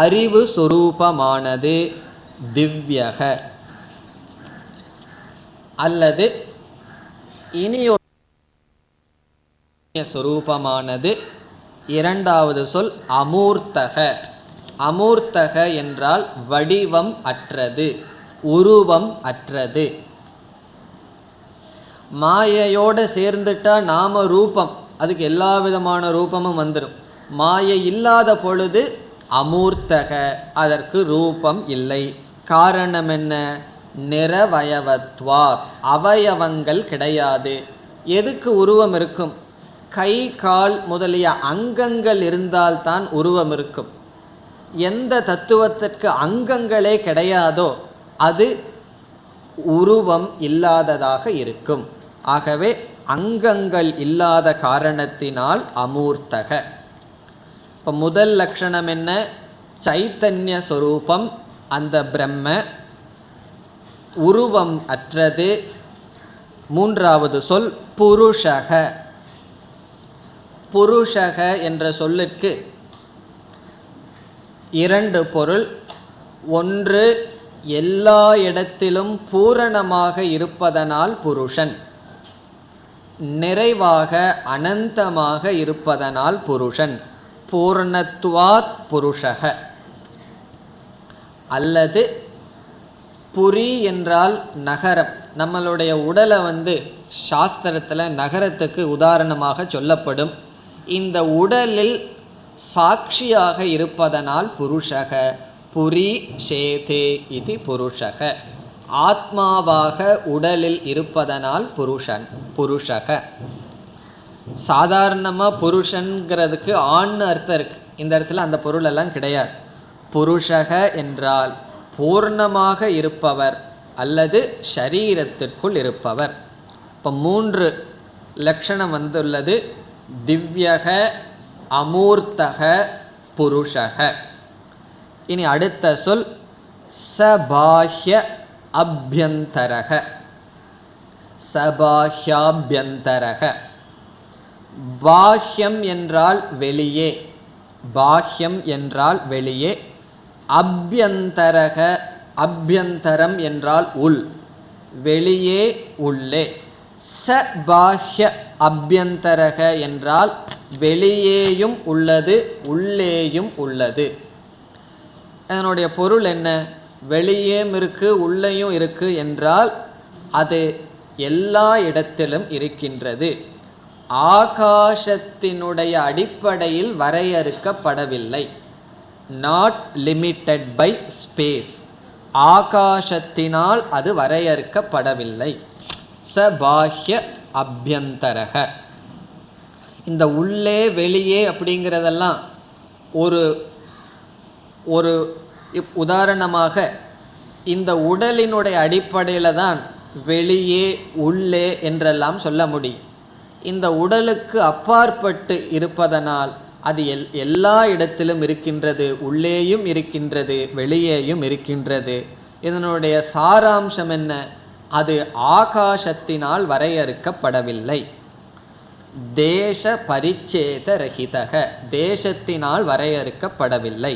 அறிவு சொரூபமானது திவ்யக. அல்லது இனியொரு சொரூபமானது. இரண்டாவது சொல் அமூர்த்தக. அமூர்த்தக என்றால் வடிவம் அற்றது, உருவம் அற்றது. மாயையோடு சேர்ந்துட்டா நாம ரூபம், அதுக்கு எல்லா விதமான ரூபமும் வந்துடும். மாயை இல்லாத பொழுது அமூர்த்தக, அதற்கு ரூபம் இல்லை. காரணம் என்ன? நிரவயவத்வாத், அவயவங்கள் கிடையாது. எதுக்கு உருவம் இருக்கும்? கை கால் முதலிய அங்கங்கள் இருந்தால்தான் உருவம் இருக்கும். எந்த தத்துவத்திற்கு அங்கங்களே கிடையாதோ அது உருவம் இல்லாததாக இருக்கும். ஆகவே அங்கங்கள் இல்லாத காரணத்தினால் அமூர்த்தக. இப்போ முதல் லட்சணம் என்ன? சைத்தன்ய சொரூபம், அந்த பிரம்ம உருவம் அற்றது. மூன்றாவது சொல் புருஷக. புருஷக என்ற சொல்லுக்கு இரண்டு பொருள். ஒன்று, எல்லா இடத்திலும் பூரணமாக இருப்பதனால் புருஷன், நிறைவாக அனந்தமாக இருப்பதனால் புருஷன். பூர்ணத்வாத் புருஷக. அல்லது புரி என்றால் நகரம். நம்மளுடைய உடலை சாஸ்திரத்தில் நகரத்துக்கு உதாரணமாக சொல்லப்படும். இந்த உடலில் சாட்சியாக இருப்பதனால் புருஷக. புரி சேதே இது புருஷக. ஆத்மாவாக உடலில் இருப்பதனால் புருஷக. சாதாரணமாக புருஷன்கிறதுக்கு ஆண் அர்த்தம் இருக்கு. இந்த இடத்துல அந்த பொருள் எல்லாம் கிடையாது. புருஷக என்றால் பூர்ணமாக இருப்பவர் அல்லது ஷரீரத்திற்குள் இருப்பவர். இப்போ மூன்று லட்சணம் வந்துள்ளது. திவ்யக, அமூர்த்தக, புருஷக. இனி அடுத்த சொல் சபாஹ்ய அபியந்தரக. சபாஹ்யாபியந்தரக. பாஹ்யம் என்றால் வெளியே, பாஹ்யம் என்றால் வெளியே. அபியந்தரக, அபியந்தரம் என்றால் உள், வெளியே உள்ளே. சபாஹ்ய அபியந்தரக என்றால் வெளியேயும் உள்ளது, உள்ளேயும் உள்ளது. அதனுடைய பொருள் என்ன? வெளியேயும் இருக்கு, உள்ளேயும் இருக்கு என்றால் அது எல்லா இடத்திலும் இருக்கின்றது. ஆகாசத்தினுடைய அடிப்படையில் வரையறுக்கப்படவில்லை. Not limited by space. ஆகாசத்தினால் அது வரையறுக்கப்படவில்லை. சபாஹ்ய அபியந்தரக. இந்த உள்ளே வெளியே அப்படிங்கிறதெல்லாம் ஒரு ஒரு உதாரணமாக இந்த உடலினுடைய அடிப்படையில் தான் வெளியே உள்ளே என்றெல்லாம் சொல்ல முடியும். இந்த உடலுக்கு அப்பாற்பட்டு இருப்பதனால் அது எல்லா இடத்திலும் இருக்கின்றது, உள்ளேயும் இருக்கின்றது, வெளியேயும் இருக்கின்றது. இதனுடைய சாராம்சம் என்ன? அது ஆகாசத்தினால் வரையறுக்கப்படவில்லை. தேச பரிச்சேத ரஹிதக, தேசத்தினால் வரையறுக்கப்படவில்லை.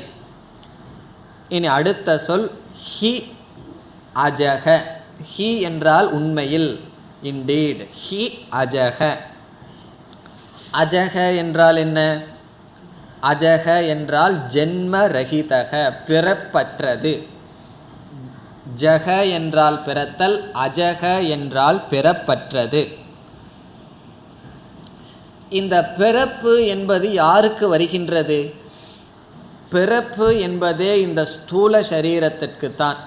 இனி அடுத்த சொல் ஹி அஜக. ஹி என்றால் உண்மையில், இன்டீட். ஹி அஜக. அஜக என்றால் என்ன? அஜக என்றால் ஜென்ம ரஹிதக, பிறப்பற்றது. ஜக என்றால் பிறத்தல், அஜக என்றால் பிறப்பற்றது. இந்த பிறப்பு என்பது யாருக்கு வருகின்றது? பிறப்பு என்பதே இந்த ஸ்தூல சரீரத்திற்குத்தான்.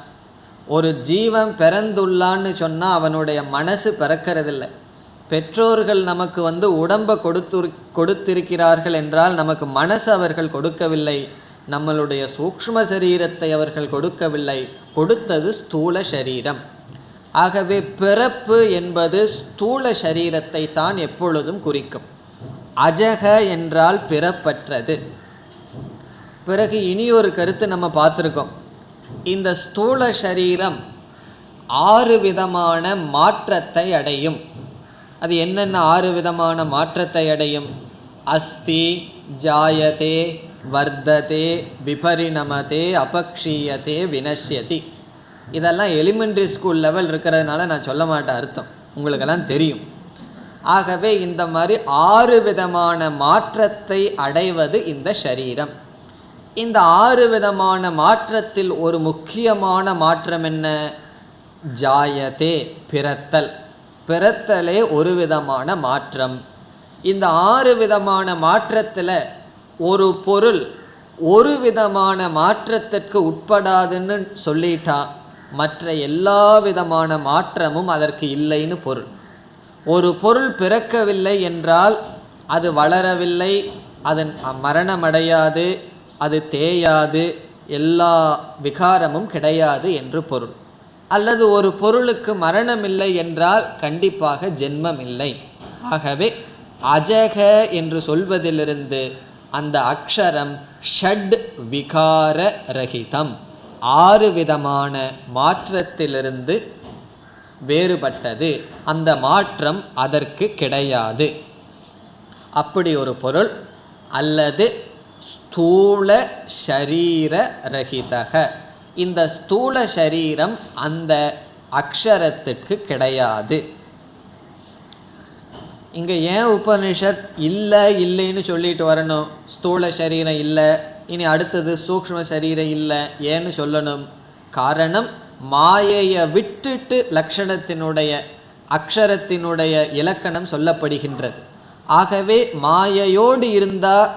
ஒரு ஜீவன் பிறந்துள்ளான்னு சொன்னால் அவனுடைய மனசு பிறக்கிறதில்லை. பெற்றோர்கள் நமக்கு உடம்பை கொடுத்திருக்கிறார்கள் என்றால் நமக்கு மனசு அவர்கள் கொடுக்கவில்லை, நம்மளுடைய சூக்ஷ்ம சரீரத்தை அவர்கள் கொடுக்கவில்லை. கொடுத்தது ஸ்தூல சரீரம். ஆகவே பிறப்பு என்பது ஸ்தூல சரீரத்தை தான் எப்பொழுதும் குறிக்கும். அஜக என்றால் பிறப்பற்றது. பிறகு இனியொரு கருத்து நம்ம பார்த்துருக்கோம். இந்த ஸ்தூல சரீரம் 6 விதமான மாற்றத்தை அடையும். அது என்னென்ன 6 விதமான மாற்றத்தை அடையும்? அஸ்தி, ஜாயதே, வர்ததே, விபரிணமதே, அபக்ஷீயதே, வினஷ்யதி. இதெல்லாம் எலிமெண்ட்ரி ஸ்கூல் லெவல் இருக்கிறதுனால நான் சொல்ல மாட்டேன், அர்த்தம் உங்களுக்கெல்லாம் தெரியும். ஆகவே இந்த மாதிரி 6 விதமான மாற்றத்தை அடைவது இந்த சரீரம். இந்த 6 விதமான மாற்றத்தில் ஒரு முக்கியமான மாற்றம் என்ன? ஜாயதே, பிறத்தல். பிறத்தலே ஒரு விதமான மாற்றம். இந்த 6 விதமான மாற்றத்தில் ஒரு பொருள் ஒரு விதமான மாற்றத்திற்கு உட்படாதுன்னு சொல்லிட்டா மற்ற எல்லா விதமான மாற்றமும் அதற்கு இல்லைன்னு பொருள். ஒரு பொருள் பிறக்கவில்லை என்றால் அது வளரவில்லை, அது மரணமடையாது, அது தேயாது, எல்லா விகாரமும் கிடையாது என்று பொருள். அல்லது ஒரு பொருளுக்கு மரணம் இல்லை என்றால் கண்டிப்பாக ஜென்மம் இல்லை. ஆகவே அஜக என்று சொல்வதிலிருந்து அந்த அக்ஷரம் ஷட் விகார ரஹிதம், 6 விதமான மாற்றத்திலிருந்து வேறுபட்டது. அந்த மாற்றம் அதற்கு கிடையாது. அப்படி ஒரு பொருள். அல்லது ஸ்தூல ஷரீர ரஹிதக, இந்த ஸ்தூல சரீரம் அந்த அக்ஷரத்துக்கு கிடையாது. இங்கே ஏன் உபனிஷத் இல்லைன்னு சொல்லிட்டு வரணும்? ஸ்தூல சரீரம் இல்லை, இனி அடுத்தது சூக்ஷ்ம சரீரம் இல்லை ஏன்னு சொல்லணும்? காரணம், மாயையை விட்டுட்டு லக்ஷணத்தினுடைய அக்ஷரத்தினுடைய இலக்கணம் சொல்லப்படுகின்றது. ஆகவே மாயையோடு இருந்தால்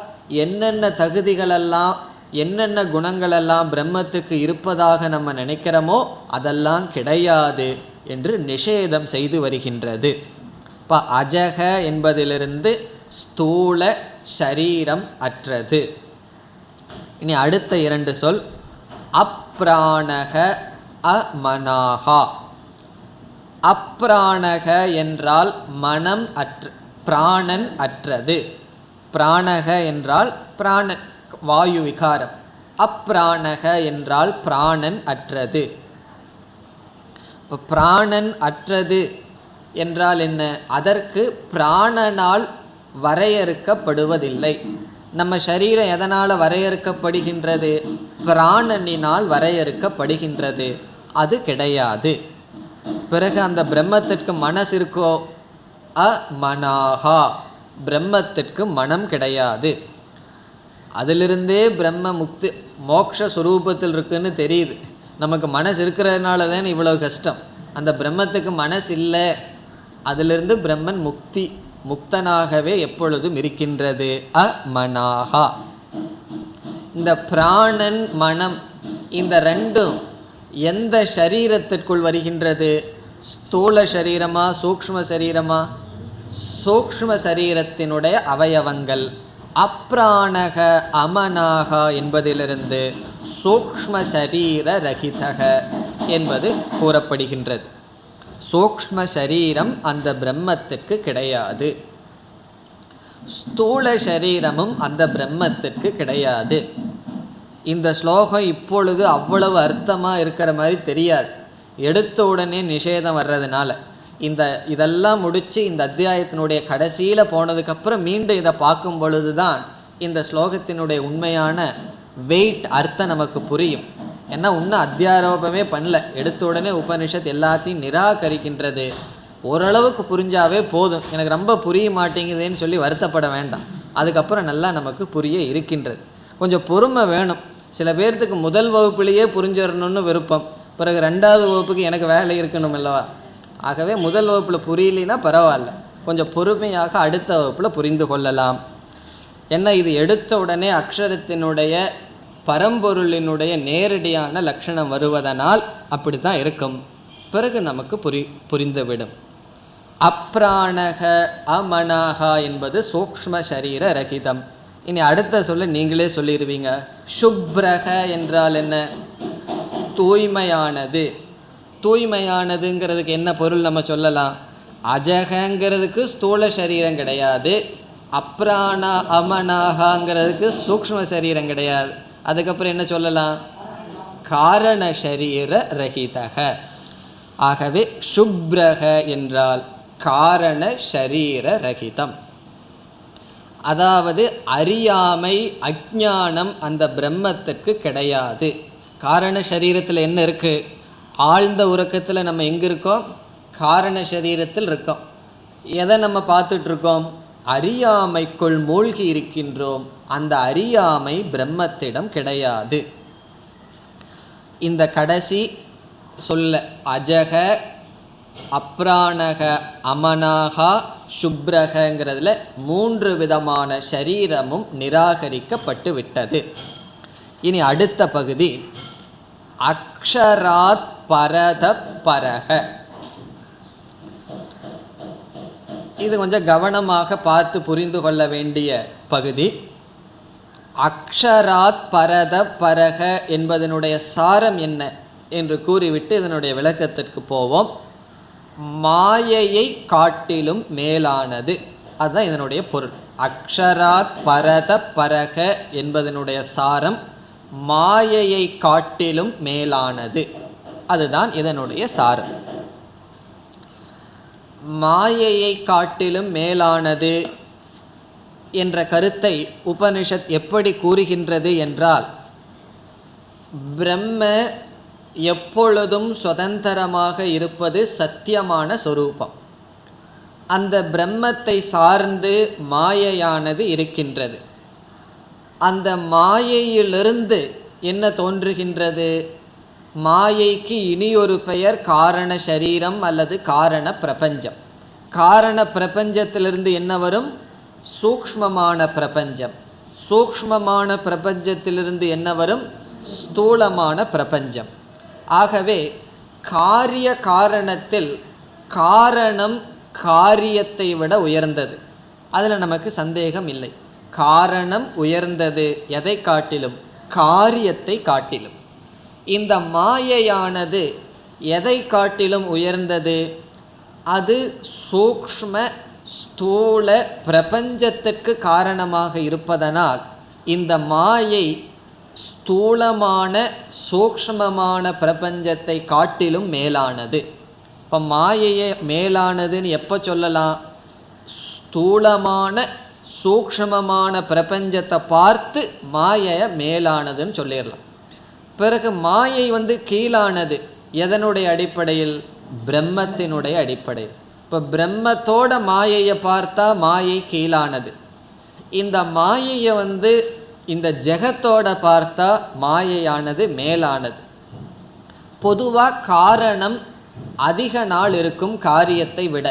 என்னென்ன தகுதிகளெல்லாம் என்னென்ன குணங்களெல்லாம் பிரம்மத்துக்கு இருப்பதாக நம்ம நினைக்கிறோமோ அதெல்லாம் கிடையாது என்று நிஷேதம் செய்து வருகின்றது. இப்போ அஜக என்பதிலிருந்து ஸ்தூல ஷரீரம் அற்றது. இனி அடுத்த 2 சொல் அப்ராணக அமனாகா. அப்ராணக என்றால் மனம் பிராணன் அற்றது. பிராணக என்றால் பிராணன், வாயு விகாரம். அப்ராணக என்றால் பிராணன் அற்றது. இப்போ பிராணன் அற்றது என்றால் என்ன? அதற்கு பிராணனால் வரையறுக்கப்படுவதில்லை. நம்ம சரீரம் எதனால் வரையறுக்கப்படுகின்றது? பிராணனினால் வரையறுக்கப்படுகின்றது. அது கிடையாது. பிறகு அந்த பிரம்மத்திற்கு மனசு இருக்கோ? அமனாகா, பிரம்மத்திற்கு மனம் கிடையாது. அதிலிருந்தே பிரம்ம முக்தி மோட்ச சுரூபத்தில் இருக்குன்னு தெரியுது. நமக்கு மனசு இருக்கிறதுனால தான் இவ்வளவு கஷ்டம். அந்த பிரம்மத்துக்கு மனசு இல்லை, அதிலிருந்து பிரம்மன் முக்தனாகவே எப்பொழுதும் இருக்கின்றது. அமனாகா. இந்த பிராணன் மனம் இந்த ரெண்டும் எந்த சரீரத்திற்குள் வருகின்றது? ஸ்தூல சரீரமா சூக்ஷ்ம சரீரமா? சூக்ஷ்ம சரீரத்தினுடைய அவயவங்கள். அப்ராணக அமனாக என்பதிலிருந்து சூக்ஷ்ம சரீர ரஹிதக என்பது கூறப்படுகின்றது. சூக்ஷ்ம சரீரம் அந்த பிரம்மத்திற்கு கிடையாது. ஸ்தூல சரீரமும் அந்த பிரம்மத்திற்கு கிடையாது. இந்த ஸ்லோகம் இப்பொழுது அவ்வளவு அர்த்தமாக இருக்கிற மாதிரி தெரியாது, எடுத்த உடனே நிஷேதம் வர்றதுனால. இதெல்லாம் முடித்து இந்த அத்தியாயத்தினுடைய கடைசியில் போனதுக்கப்புறம் மீண்டும் இதை பார்க்கும் பொழுது தான் இந்த ஸ்லோகத்தினுடைய உண்மையான வெயிட் அர்த்தம் நமக்கு புரியும். ஏன்னா இன்னும் அத்தியாரோபமே பண்ணல, எடுத்த உடனே உபனிஷத் எல்லாத்தையும் நிராகரிக்கின்றது. ஓரளவுக்கு புரிஞ்சாவே போதும், எனக்கு ரொம்ப புரிய மாட்டேங்குதுன்னு சொல்லி வருத்தப்பட வேண்டாம். அதுக்கப்புறம் நல்லா நமக்கு புரிய இருக்கின்றது. கொஞ்சம் பொறுமை வேணும். சில பேர்த்துக்கு முதல் வகுப்புலேயே புரிஞ்சிடணும்னு விருப்பம், பிறகு 2வது வகுப்புக்கு எனக்கு வேலை இருக்கணும் அல்லவா? ஆகவே முதல் வகுப்பில் புரியலைன்னா பரவாயில்ல, கொஞ்சம் பொறுமையாக அடுத்த வகுப்பில் புரிந்து கொள்ளலாம். என்ன, இது எடுத்த உடனே அக்ஷரத்தினுடைய பரம்பொருளினுடைய நேரடியான லட்சணம் வருவதனால் அப்படி தான் இருக்கும். பிறகு நமக்கு புரிந்துவிடும். அப்ராணக அமனாகா என்பது சூக்ஷ்ம சரீர ரகிதம். இனி அடுத்த சொல்ல நீங்களே சொல்லிடுவீங்க. சுப்ரக என்றால் என்ன? தூய்மையானது. தூய்மையானதுங்கிறதுக்கு என்ன பொருள் நம்ம சொல்லலாம்? அஜகங்கிறதுக்கு ஸ்தூல சரீரம் கிடையாது, அப்ராணா அமனாகாங்கிறதுக்கு சூக்ஷ்ம சரீரம் கிடையாது. அதுக்கப்புறம் என்ன சொல்லலாம்? காரண சரீர ரஹிதக. ஆகவே சுப்ரக என்றால் காரண சரீர ரஹிதம். அதாவது அறியாமை, அஞ்ஞானம் அந்த பிரம்மத்துக்கு கிடையாது. காரண சரீரத்தில் என்ன இருக்கு? ஆழ்ந்த உறக்கத்தில் நம்ம எங்க இருக்கோம்? காரண சரீரத்தில் இருக்கோம். எதை நம்ம பார்த்துட்டு இருக்கோம்? அறியாமைக்குள் மூழ்கி இருக்கின்றோம். அந்த அறியாமை பிரம்மத்திடம் கிடையாது. இந்த கடைசி சொல்ல அஜக, அப்ராணக, அமனாகா, சுப்ரகங்கிறதுல 3 விதமான சரீரமும் நிராகரிக்கப்பட்டு விட்டது. இனி அடுத்த பகுதி அக்ஷராத் பரத பரக. இது கொஞ்சம் கவனமாக பார்த்து புரிந்து கொள்ள வேண்டிய பகுதி. அக்ஷராத் பரத பரக என்பதனுடைய சாரம் என்ன என்று கூறிவிட்டு இதனுடைய விளக்கத்திற்கு போவோம். மாயையை காட்டிலும் மேலானது, அதுதான் இதனுடைய பொருள். அக்ஷராத் பரத பரக என்பதனுடைய சாரம் மாயையை காட்டிலும் மேலானது, அதுதான் இதனுடைய சாரம். மாயையை காட்டிலும் மேலானது என்ற கருத்தை உபனிஷத் எப்படி கூறுகின்றது என்றால், பிரம்ம எப்பொழுதும் சுதந்திரமாக இருப்பது சத்தியமான சொரூபம். அந்த பிரம்மத்தை சார்ந்து மாயையானது இருக்கின்றது. அந்த மாயையிலிருந்து என்ன தோன்றுகின்றது? மாயைக்கு இனியொரு பெயர் காரண சரீரம் அல்லது காரண பிரபஞ்சம். காரண பிரபஞ்சத்திலிருந்து என்ன வரும்? சூக்ஷ்மமான பிரபஞ்சம். சூக்ஷ்மமான பிரபஞ்சத்திலிருந்து என்ன வரும்? ஸ்தூலமான பிரபஞ்சம். ஆகவே காரிய காரணத்தில் காரணம் காரியத்தை விட உயர்ந்தது, அதில் நமக்கு சந்தேகம் இல்லை. காரணம் உயர்ந்தது எதை காட்டிலும்? காரியத்தை காட்டிலும். இந்த மாயையானது எதை காட்டிலும் உயர்ந்தது? அது சூக்ஷ்ம ஸ்தூல பிரபஞ்சத்திற்கு காரணமாக இருப்பதனால் இந்த மாயை ஸ்தூலமான சூக்ஷ்மமான பிரபஞ்சத்தை காட்டிலும் மேலானது. இப்போ மாயையே மேலானதுன்னு எப்போ சொல்லலாம்? ஸ்தூலமான சூக்ஷ்மமான பிரபஞ்சத்தை பார்த்து மாயையை மேலானதுன்னு சொல்லிடலாம். பிறகு மாயை கீழானது எதனுடைய அடிப்படையில்? பிரம்மத்தினுடைய அடிப்படையில். இப்போ பிரம்மத்தோட மாயையை பார்த்தா மாயை கீழானது. இந்த மாயையை இந்த ஜெகத்தோட பார்த்தா மாயையானது மேலானது. பொதுவாக காரணம் அதிக நாள் இருக்கும் காரியத்தை விட.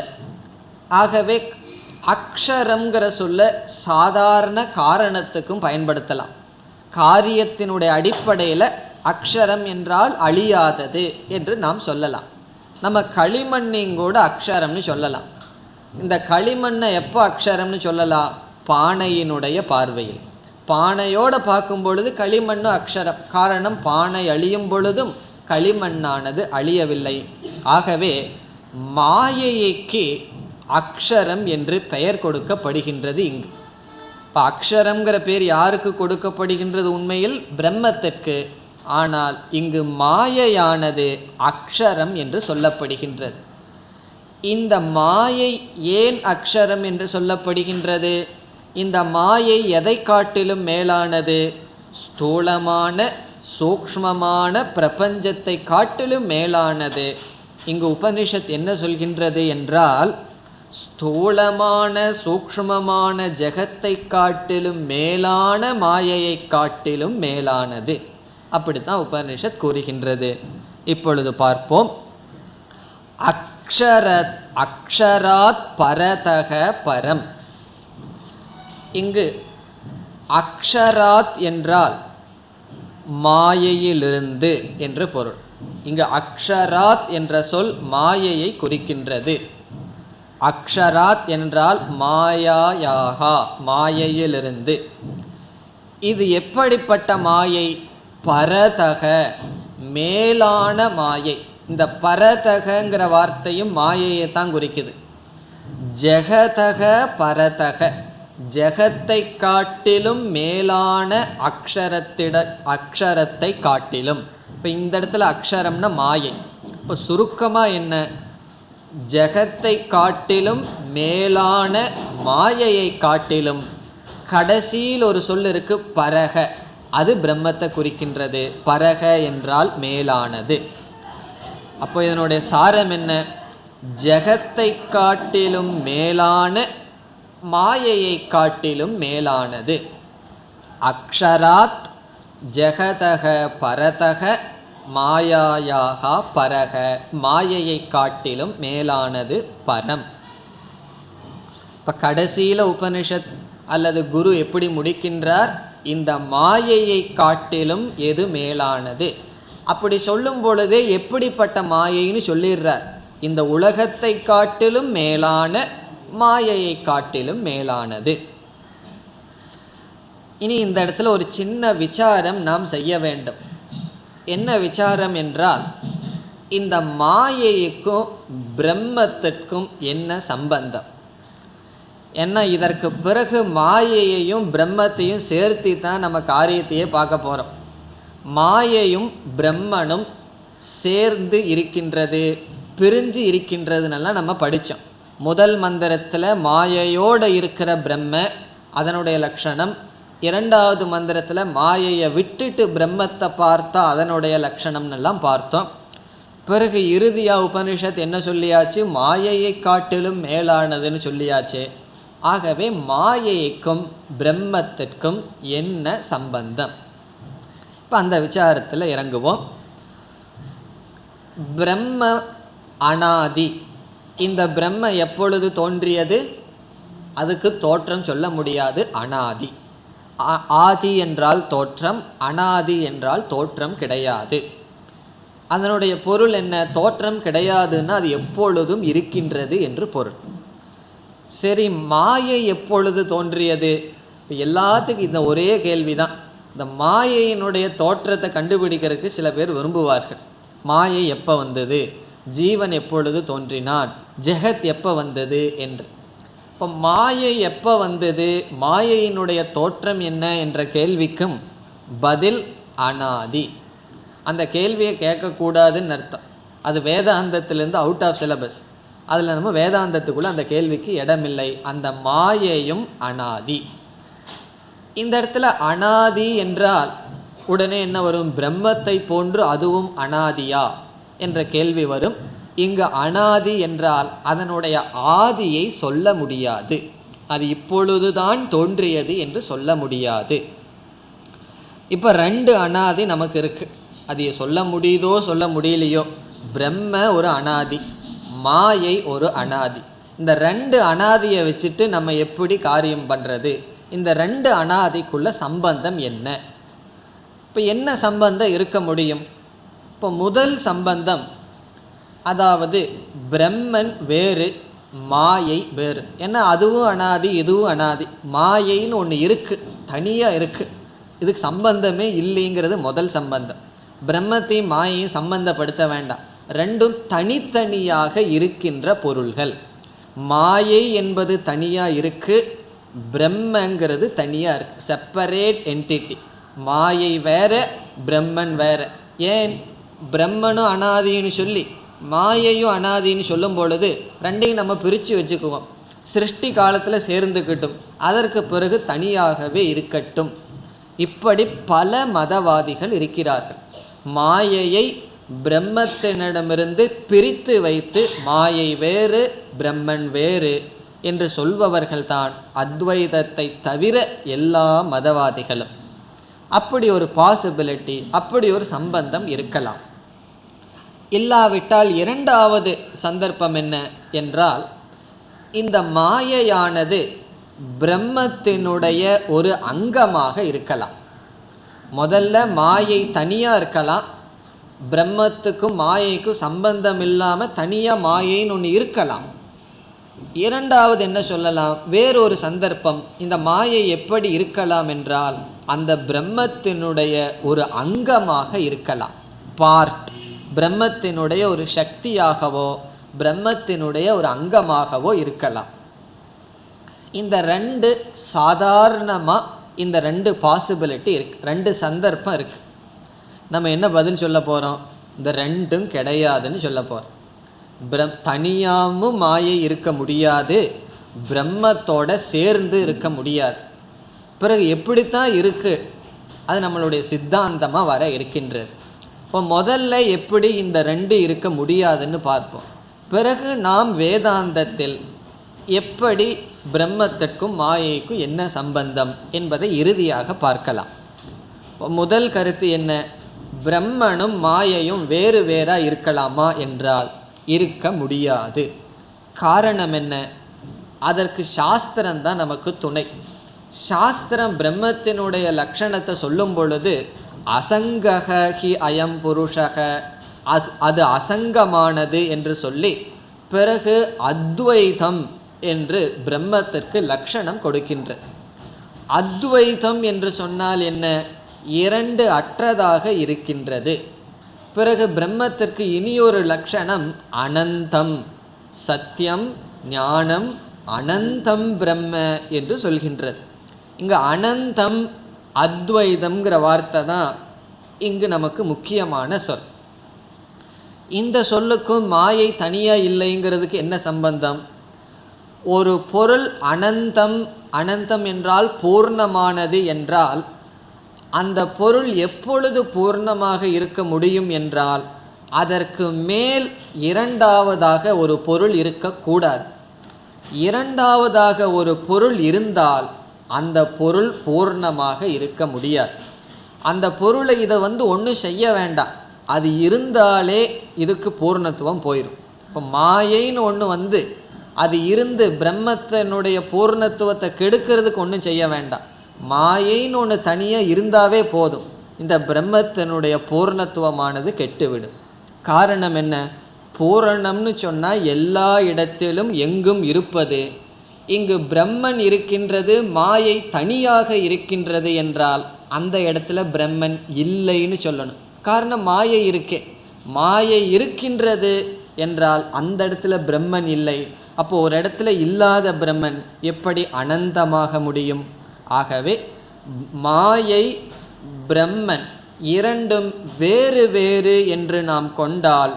ஆகவே அக்ஷரம்ங்கிற சொல்ல சாதாரண காரணத்துக்கும் பயன்படுத்தலாம். காரியத்தினுடைய அடிப்படையில் அக்ஷரம் என்றால் அழியாதது என்று நாம் சொல்லலாம். நம்ம களிமண்ணையும் கூட அக்ஷரம்னு சொல்லலாம். இந்த களிமண்ணை எப்போ அக்ஷரம்னு சொல்லலாம்? பானையினுடைய பார்வையில். பானையோடு பார்க்கும் பொழுது களிமண்ணு அக்ஷரம். காரணம், பானை அழியும் பொழுதும் களிமண்ணானது அழியவில்லை. ஆகவே மாயைக்கு அக்ஷரம் என்று பெயர் கொடுக்கப்படுகின்றது இங்கு. இப்போ அக்ஷரம்ங்கிற பேர் யாருக்கு கொடுக்கப்படுகின்றது? உண்மையில் பிரம்மத்திற்கு. ஆனால் இங்கு மாயையானது அக்ஷரம் என்று சொல்லப்படுகின்றது. இந்த மாயை ஏன் அக்ஷரம் என்று சொல்லப்படுகின்றது? இந்த மாயை எதை காட்டிலும் மேலானது? ஸ்தூலமான சூக்ஷ்மமான பிரபஞ்சத்தை காட்டிலும் மேலானது. இங்கு உபனிஷத் என்ன சொல்கின்றது என்றால், ஸ்தூலமான சூக்ஷ்மமான ஜெகத்தை காட்டிலும் மேலான மாயையை காட்டிலும் மேலானது. அப்படித்தான் உபனிஷத் கூறுகின்றது. இப்பொழுது பார்ப்போம். அக்ஷராத் பரதக பரம். இங்கு அக்ஷராத் என்றால் மாயையிலிருந்து என்று பொருள். இங்கு அக்ஷராத் என்ற சொல் மாயையை குறிக்கின்றது. அக்ஷராத் என்றால் மாயாயாகா, மாயையிலிருந்து. இது எப்படிப்பட்ட மாயை? பரதக, மேலான மாயை. இந்த பரதகங்கிற வார்த்தையும் மாயையை தான் குறிக்குது. ஜெகதக பரதக, ஜெகத்தை காட்டிலும் மேலான அக்ஷரத்தை காட்டிலும். இப்போ இந்த இடத்துல அக்ஷரம்னா மாயை. இப்போ சுருக்கமாக என்ன, ஜெகத்தை காட்டிலும் மேலான மாயையை காட்டிலும் கடைசியில் ஒரு சொல் இருக்கு பரக, அது பிரம்மத்தை குறிக்கின்றது. பரக என்றால் மேலானது. அப்போ இதனுடைய சாரம் என்ன, ஜெகத்தை காட்டிலும் மேலான மாயையை காட்டிலும் மேலானது. அக்ஷராத் ஜெகதக பரதக மாயாயாக பரக, மாயையை காட்டிலும் மேலானது பரம். இப்போ கடைசியில் உபனிஷத் அல்லது குரு எப்படி முடிக்கின்றார், இந்த மாயையை காட்டிலும் எது மேலானது. அப்படி சொல்லும் பொழுதே எப்படிப்பட்ட மாயைன்னு சொல்லிடுறார். இந்த உலகத்தை காட்டிலும் மேலான, மாயையை காட்டிலும் மேலானது. இனி இந்த இடத்துல ஒரு சின்ன விசாரம் நாம் செய்ய வேண்டும். என்ன விசாரம் என்றால், இந்த மாயைக்கும் பிரம்மத்திற்கும் என்ன சம்பந்தம்? ஏன்னா இதற்கு பிறகு மாயையையும் பிரம்மத்தையும் சேர்த்து தான் நம்ம காரியத்தையே பார்க்க போகிறோம். மாயையும் பிரம்மனும் சேர்ந்து இருக்கின்றது, பிரிஞ்சு இருக்கின்றதுன்னெல்லாம் நம்ம படித்தோம். முதல் மந்திரத்தில் மாயையோடு இருக்கிற பிரம்ம அதனுடைய லட்சணம், இரண்டாவது மந்திரத்தில் மாயையை விட்டுட்டு பிரம்மத்தை பார்த்தா அதனுடைய லட்சணம்னெல்லாம் பார்த்தோம். பிறகு இறுதியாக உபனிஷத் என்ன சொல்லியாச்சு, மாயையை காட்டிலும் மேலானதுன்னு சொல்லியாச்சு. ஆகவே மாயைக்கும் பிரம்மத்திற்கும் என்ன சம்பந்தம்? இப்போ அந்த விசாரத்தில் இறங்குவோம். பிரம்ம அனாதி. இந்த பிரம்ம எப்பொழுது தோன்றியது? அதுக்கு தோற்றம் சொல்ல முடியாது, அனாதி. ஆதி என்றால் தோற்றம், அனாதி என்றால் தோற்றம் கிடையாது. அதனுடைய பொருள் என்ன? தோற்றம் கிடையாதுன்னா அது எப்பொழுதும் இருக்கின்றது என்று பொருள். சரி, மாயை எப்பொழுது தோன்றியது? இப்போ எல்லாத்துக்கும் இந்த ஒரே கேள்விதான். இந்த மாயையினுடைய தோற்றத்தை கண்டுபிடிக்கிறதுக்கு சில பேர் விரும்புவார்கள். மாயை எப்போ வந்தது, ஜீவன் எப்பொழுது தோன்றினான், ஜெகத் எப்போ வந்தது என்று. இப்போ மாயை எப்போ வந்தது, மாயையினுடைய தோற்றம் என்ன என்ற கேள்விக்கும் பதில் அனாதி. அந்த கேள்வியை கேட்கக்கூடாதுன்னு அர்த்தம். அது வேதாந்தத்திலேருந்து அவுட் ஆஃப் சிலபஸ். அதில் நம்ம வேதாந்தத்துக்குள்ளே அந்த கேள்விக்கு இடமில்லை. அந்த மாயையும் அனாதி. இந்த இடத்துல அனாதி என்றால் உடனே என்ன வரும்? பிரம்மத்தை போன்று அதுவும் அனாதியா என்ற கேள்வி வரும். இங்கு அனாதி என்றால் அதனுடைய ஆதியை சொல்ல முடியாது. அது இப்பொழுதுதான் தோன்றியது என்று சொல்ல முடியாது. இப்போ ரெண்டு அனாதி நமக்கு இருக்கு. அது சொல்ல முடியுதோ சொல்ல முடியலையோ, பிரம்ம ஒரு அனாதி, மாயை ஒரு அனாதி. இந்த ரெண்டு அனாதியை வச்சுட்டு நம்ம எப்படி காரியம் பண்ணுறது? இந்த ரெண்டு அனாதிக்குள்ள சம்பந்தம் என்ன? இப்போ என்ன சம்பந்தம் இருக்க முடியும்? இப்போ முதல் சம்பந்தம், அதாவது பிரம்மன் வேறு, மாயை வேறு. ஏன்னா அதுவும் அனாதி, இதுவும் அனாதி. மாயைன்னு ஒன்று இருக்குது, தனியாக இருக்குது, இதுக்கு சம்பந்தமே இல்லைங்கிறது முதல் சம்பந்தம். பிரம்மத்தையும் மாயையும் சம்பந்தப்படுத்த வேண்டாம், ரெண்டும் தனித்தனியாக இருக்கின்ற பொருள்கள். மாயை என்பது தனியாக இருக்கு, பிரம்மங்கிறது தனியாக இருக்கு, செப்பரேட் என்டிட்டி. மாயை வேற, பிரம்மன் வேற. ஏன் பிரம்மனும் அனாதின்னு சொல்லி மாயையும் அனாதின்னு சொல்லும் பொழுது ரெண்டையும் நம்ம பிரித்து வச்சுக்குவோம். சிருஷ்டி காலத்தில் சேர்ந்துக்கிட்டும், அதற்கு பிறகு தனியாகவே இருக்கட்டும். இப்படி பல மதவாதிகள் இருக்கிறார்கள். மாயையை பிரம்மத்தினிடமிருந்து பிரித்து வைத்து மாயை வேறு பிரம்மன் வேறு என்று சொல்பவர்கள்தான் அத்வைதத்தை தவிர எல்லா மதவாதிகளும். அப்படி ஒரு பாசிபிலிட்டி, அப்படி ஒரு சம்பந்தம் இருக்கலாம். இல்லாவிட்டால் இரண்டாவது சந்தர்ப்பம் என்ன என்றால், இந்த மாயையானது பிரம்மத்தினுடைய ஒரு அங்கமாக இருக்கலாம். முதல்ல மாயை தனியாக இருக்கலாம், பிரம்மத்துக்கும் மாயைக்கும் சம்பந்தம் இல்லாமல் தனியாக மாயைன்னு ஒன்று இருக்கலாம். இரண்டாவது என்ன சொல்லலாம், வேறொரு சந்தர்ப்பம், இந்த மாயை எப்படி இருக்கலாம் என்றால் அந்த பிரம்மத்தினுடைய ஒரு அங்கமாக இருக்கலாம், பார்ட். பிரம்மத்தினுடைய ஒரு சக்தியாகவோ பிரம்மத்தினுடைய ஒரு அங்கமாகவோ இருக்கலாம். இந்த ரெண்டு சாதாரணமாக இந்த ரெண்டு பாசிபிலிட்டி இருக்கு, ரெண்டு சந்தர்ப்பம் இருக்கு. நம்ம என்ன பதில் சொல்ல போகிறோம்? இந்த ரெண்டும் கிடையாதுன்னு சொல்ல போகிறோம். தனியாகவும் மாயை இருக்க முடியாது, பிரம்மத்தோட சேர்ந்து இருக்க முடியாது. பிறகு எப்படித்தான் இருக்கு? அது நம்மளுடைய சித்தாந்தமாக வர இருக்கின்றது. இப்போ முதல்ல எப்படி இந்த ரெண்டு இருக்க முடியாதுன்னு பார்ப்போம். பிறகு நாம் வேதாந்தத்தில் எப்படி பிரம்மத்திற்கும் மாயைக்கும் என்ன சம்பந்தம் என்பதை இறுதியாக பார்க்கலாம். முதல் கருத்து என்ன? பிரம்மனும் மாயையும் வேறு வேறா இருக்கலாமா என்றால் இருக்க முடியாது. காரணம் என்ன? அதற்கு சாஸ்திரம்தான் நமக்கு துணை. சாஸ்திரம் பிரம்மத்தினுடைய லட்சணத்தை சொல்லும் பொழுது அசங்கக ஹி அயம் புருஷக, அது அசங்கமானது என்று சொல்லி பிறகு அத்வைதம் என்று பிரம்மத்திற்கு லட்சணம் கொடுக்கின்ற. அத்வைதம் என்று சொன்னால் என்ன? இரண்டு அற்றதாக இருக்கின்றது. பிறகு பிரம்மத்திற்கு இனியொரு லட்சணம் அனந்தம், சத்தியம் ஞானம் அனந்தம் பிரம்ம என்று சொல்கின்றது. இங்கு அனந்தம் அத்வைதம்ங்கிற வார்த்தை தான் இங்கு நமக்கு முக்கியமான சொல். இந்த சொல்லுக்கும் மாயை தனியா இல்லைங்கிறதுக்கு என்ன சம்பந்தம்? ஒரு பொருள் அனந்தம், அனந்தம் என்றால் பூர்ணமானது என்றால் அந்த பொருள் எப்பொழுது பூர்ணமாக இருக்க முடியும் என்றால் அதற்கு மேல் இரண்டாவதாக ஒரு பொருள் இருக்கக்கூடாது. இரண்டாவதாக ஒரு பொருள் இருந்தால் அந்த பொருள் பூர்ணமாக இருக்க முடியாது. அந்த பொருளை இதை ஒன்றும் செய்ய வேண்டாம், அது இருந்தாலே இதுக்கு பூர்ணத்துவம் போயிடும். இப்போ மாயைன்னு ஒன்று அது இருந்து பிரம்மத்தினுடைய பூர்ணத்துவத்தை கெடுக்கிறதுக்கு ஒன்றும் செய்ய வேண்டாம். மாயைன்னு ஒன்று தனியாக இருந்தாவே போதும், இந்த பிரம்மத்தினுடைய பூர்ணத்துவமானது கெட்டுவிடும். காரணம் என்ன? பூரணம்னு சொன்னால் எல்லா இடத்திலும் எங்கும் இருப்பது. இங்கு பிரம்மன் இருக்கின்றது, மாயை தனியாக இருக்கின்றது என்றால் அந்த இடத்துல பிரம்மன் இல்லைன்னு சொல்லணும். காரணம் மாயை இருக்கே, மாயை இருக்கின்றது என்றால் அந்த இடத்துல பிரம்மன் இல்லை. அப்போ ஒரு இடத்துல இல்லாத பிரம்மன் எப்படி அனந்தமாக முடியும்? ஆகவே மாயை பிரம்மன் இரண்டும் வேறு வேறு என்று நாம் கொண்டால்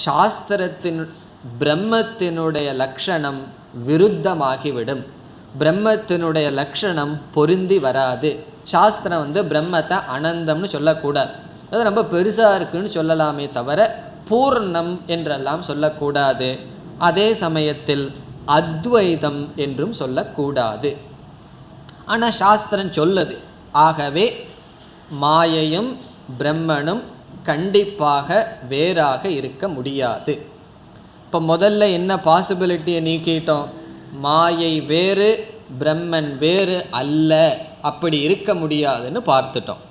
சாஸ்திரத்தின் பிரம்மத்தினுடைய லட்சணம் விருத்தமாகிவிடும். பிரம்மத்தினுடைய லட்சணம் பொருந்தி வராது. சாஸ்திரம் பிரம்மத்தை அனந்தம்னு சொல்லக்கூடாது, அது ரொம்ப பெருசாக இருக்குன்னு சொல்லலாமே தவிர பூர்ணம் என்றெல்லாம் சொல்லக்கூடாது. அதே சமயத்தில் அத்வைதம் என்றும் சொல்லக்கூடாது. ஆனால் சாஸ்திரம் சொல்லுது. ஆகவே மாயையும் பிரம்மனும் கண்டிப்பாக வேறாக இருக்க முடியாது. இப்போ முதல்ல என்ன பாசிபிலிட்டியை நீக்கிட்டோம்? மாயை வேறு பிரம்மன் வேறு அல்ல, அப்படி இருக்க முடியாதுன்னு பார்த்துட்டோம்.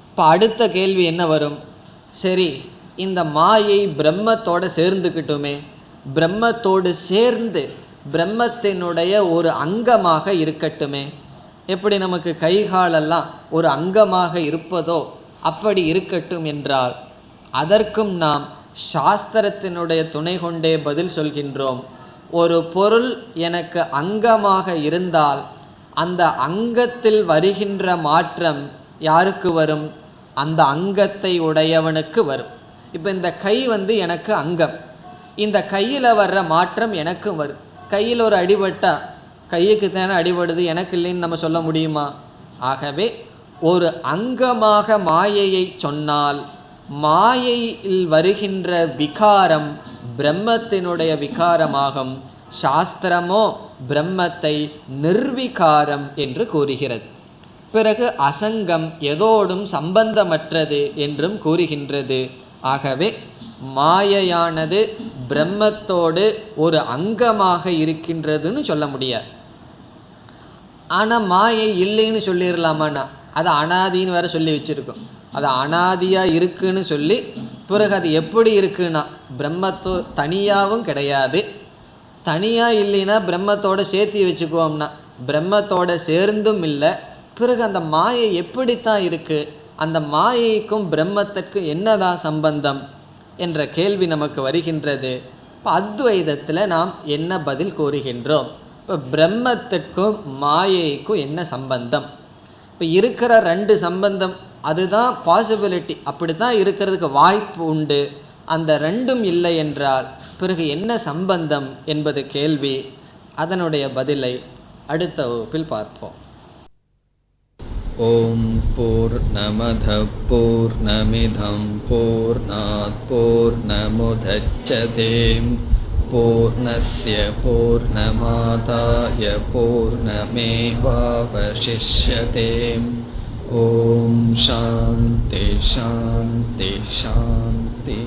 இப்போ அடுத்த கேள்வி என்ன வரும்? சரி, இந்த மாயை பிரம்மத்தோடு சேர்ந்துக்கிட்டுமே, பிரம்மத்தோடு சேர்ந்து பிரம்மத்தினுடைய ஒரு அங்கமாக இருக்கட்டுமே. எப்படி நமக்கு கைகாலெல்லாம் ஒரு அங்கமாக இருப்பதோ அப்படி இருக்கட்டும் என்றால் அதற்கும் நாம் சாஸ்திரத்தினுடைய துணை கொண்டே பதில் சொல்கின்றோம். ஒரு பொருள் எனக்கு அங்கமாக இருந்தால் அந்த அங்கத்தில் வருகின்ற மாற்றம் யாருக்கு வரும்? அந்த அங்கத்தை உடையவனுக்கு வரும். இப்போ இந்த கை எனக்கு அங்கம், இந்த கையில் வர்ற மாற்றம் எனக்கும் வரும். கையில் ஒரு அடிபட்டா கையுக்கு தானே அடிபடுது, எனக்கு இல்லைன்னு நம்ம சொல்ல முடியுமா? ஆகவே ஒரு அங்கமாக மாயையை சொன்னால் மாயையில் வருகின்ற விகாரம் பிரம்மத்தினுடைய விகாரமாகும். சாஸ்திரமோ பிரம்மத்தை நிர்விகாரம் என்று கூறுகிறது. பிறகு அசங்கம், எதோடும் சம்பந்தமற்றது என்றும் கூறுகின்றது. ஆகவே மாயையானது பிரம்மத்தோடு ஒரு அங்கமாக இருக்கின்றதுன்னு சொல்ல முடியாது. ஆனால் மாயை இல்லைன்னு சொல்லிடலாமாண்ணா? அது அனாதின்னு வேற சொல்லி வச்சுருக்கோம். அது அனாதியாக இருக்குன்னு சொல்லி பிறகு அது எப்படி இருக்குன்னா பிரம்மத்தோ தனியாகவும் கிடையாது, தனியாக இல்லைன்னா பிரம்மத்தோடு சேர்த்து வச்சுக்குவோம்னா பிரம்மத்தோட சேர்ந்தும் இல்லை. பிறகு அந்த மாயை எப்படித்தான் இருக்குது? அந்த மாயைக்கும் பிரம்மத்துக்கு என்னதான் சம்பந்தம்? என்ற கேள்வி நமக்கு வருகின்றது. இப்போ அத்வைதத்தில் நாம் என்ன பதில் கூறுகின்றோம்? இப்போ பிரம்மத்துக்கும் மாயைக்கும் என்ன சம்பந்தம்? இப்போ இருக்கிற ரெண்டு சம்பந்தம் அதுதான் பாசிபிலிட்டி, அப்படி தான் இருக்கிறதுக்கு வாய்ப்பு உண்டு. அந்த ரெண்டும் இல்லை என்றால் பிறகு என்ன சம்பந்தம் என்பது கேள்வி. அதனுடைய பதிலை அடுத்த வகுப்பில் பார்ப்போம். ஓம் பூர்ணமத பூர்ணமிதம் பூர்ணாத் பூர்ணமுதச்யதே பூர்ணஸ்ய பூர்ணமாதாய பூர்ணமேவாவசிஷ்யதே. ஓம் சாந்தி சாந்தி சாந்தி.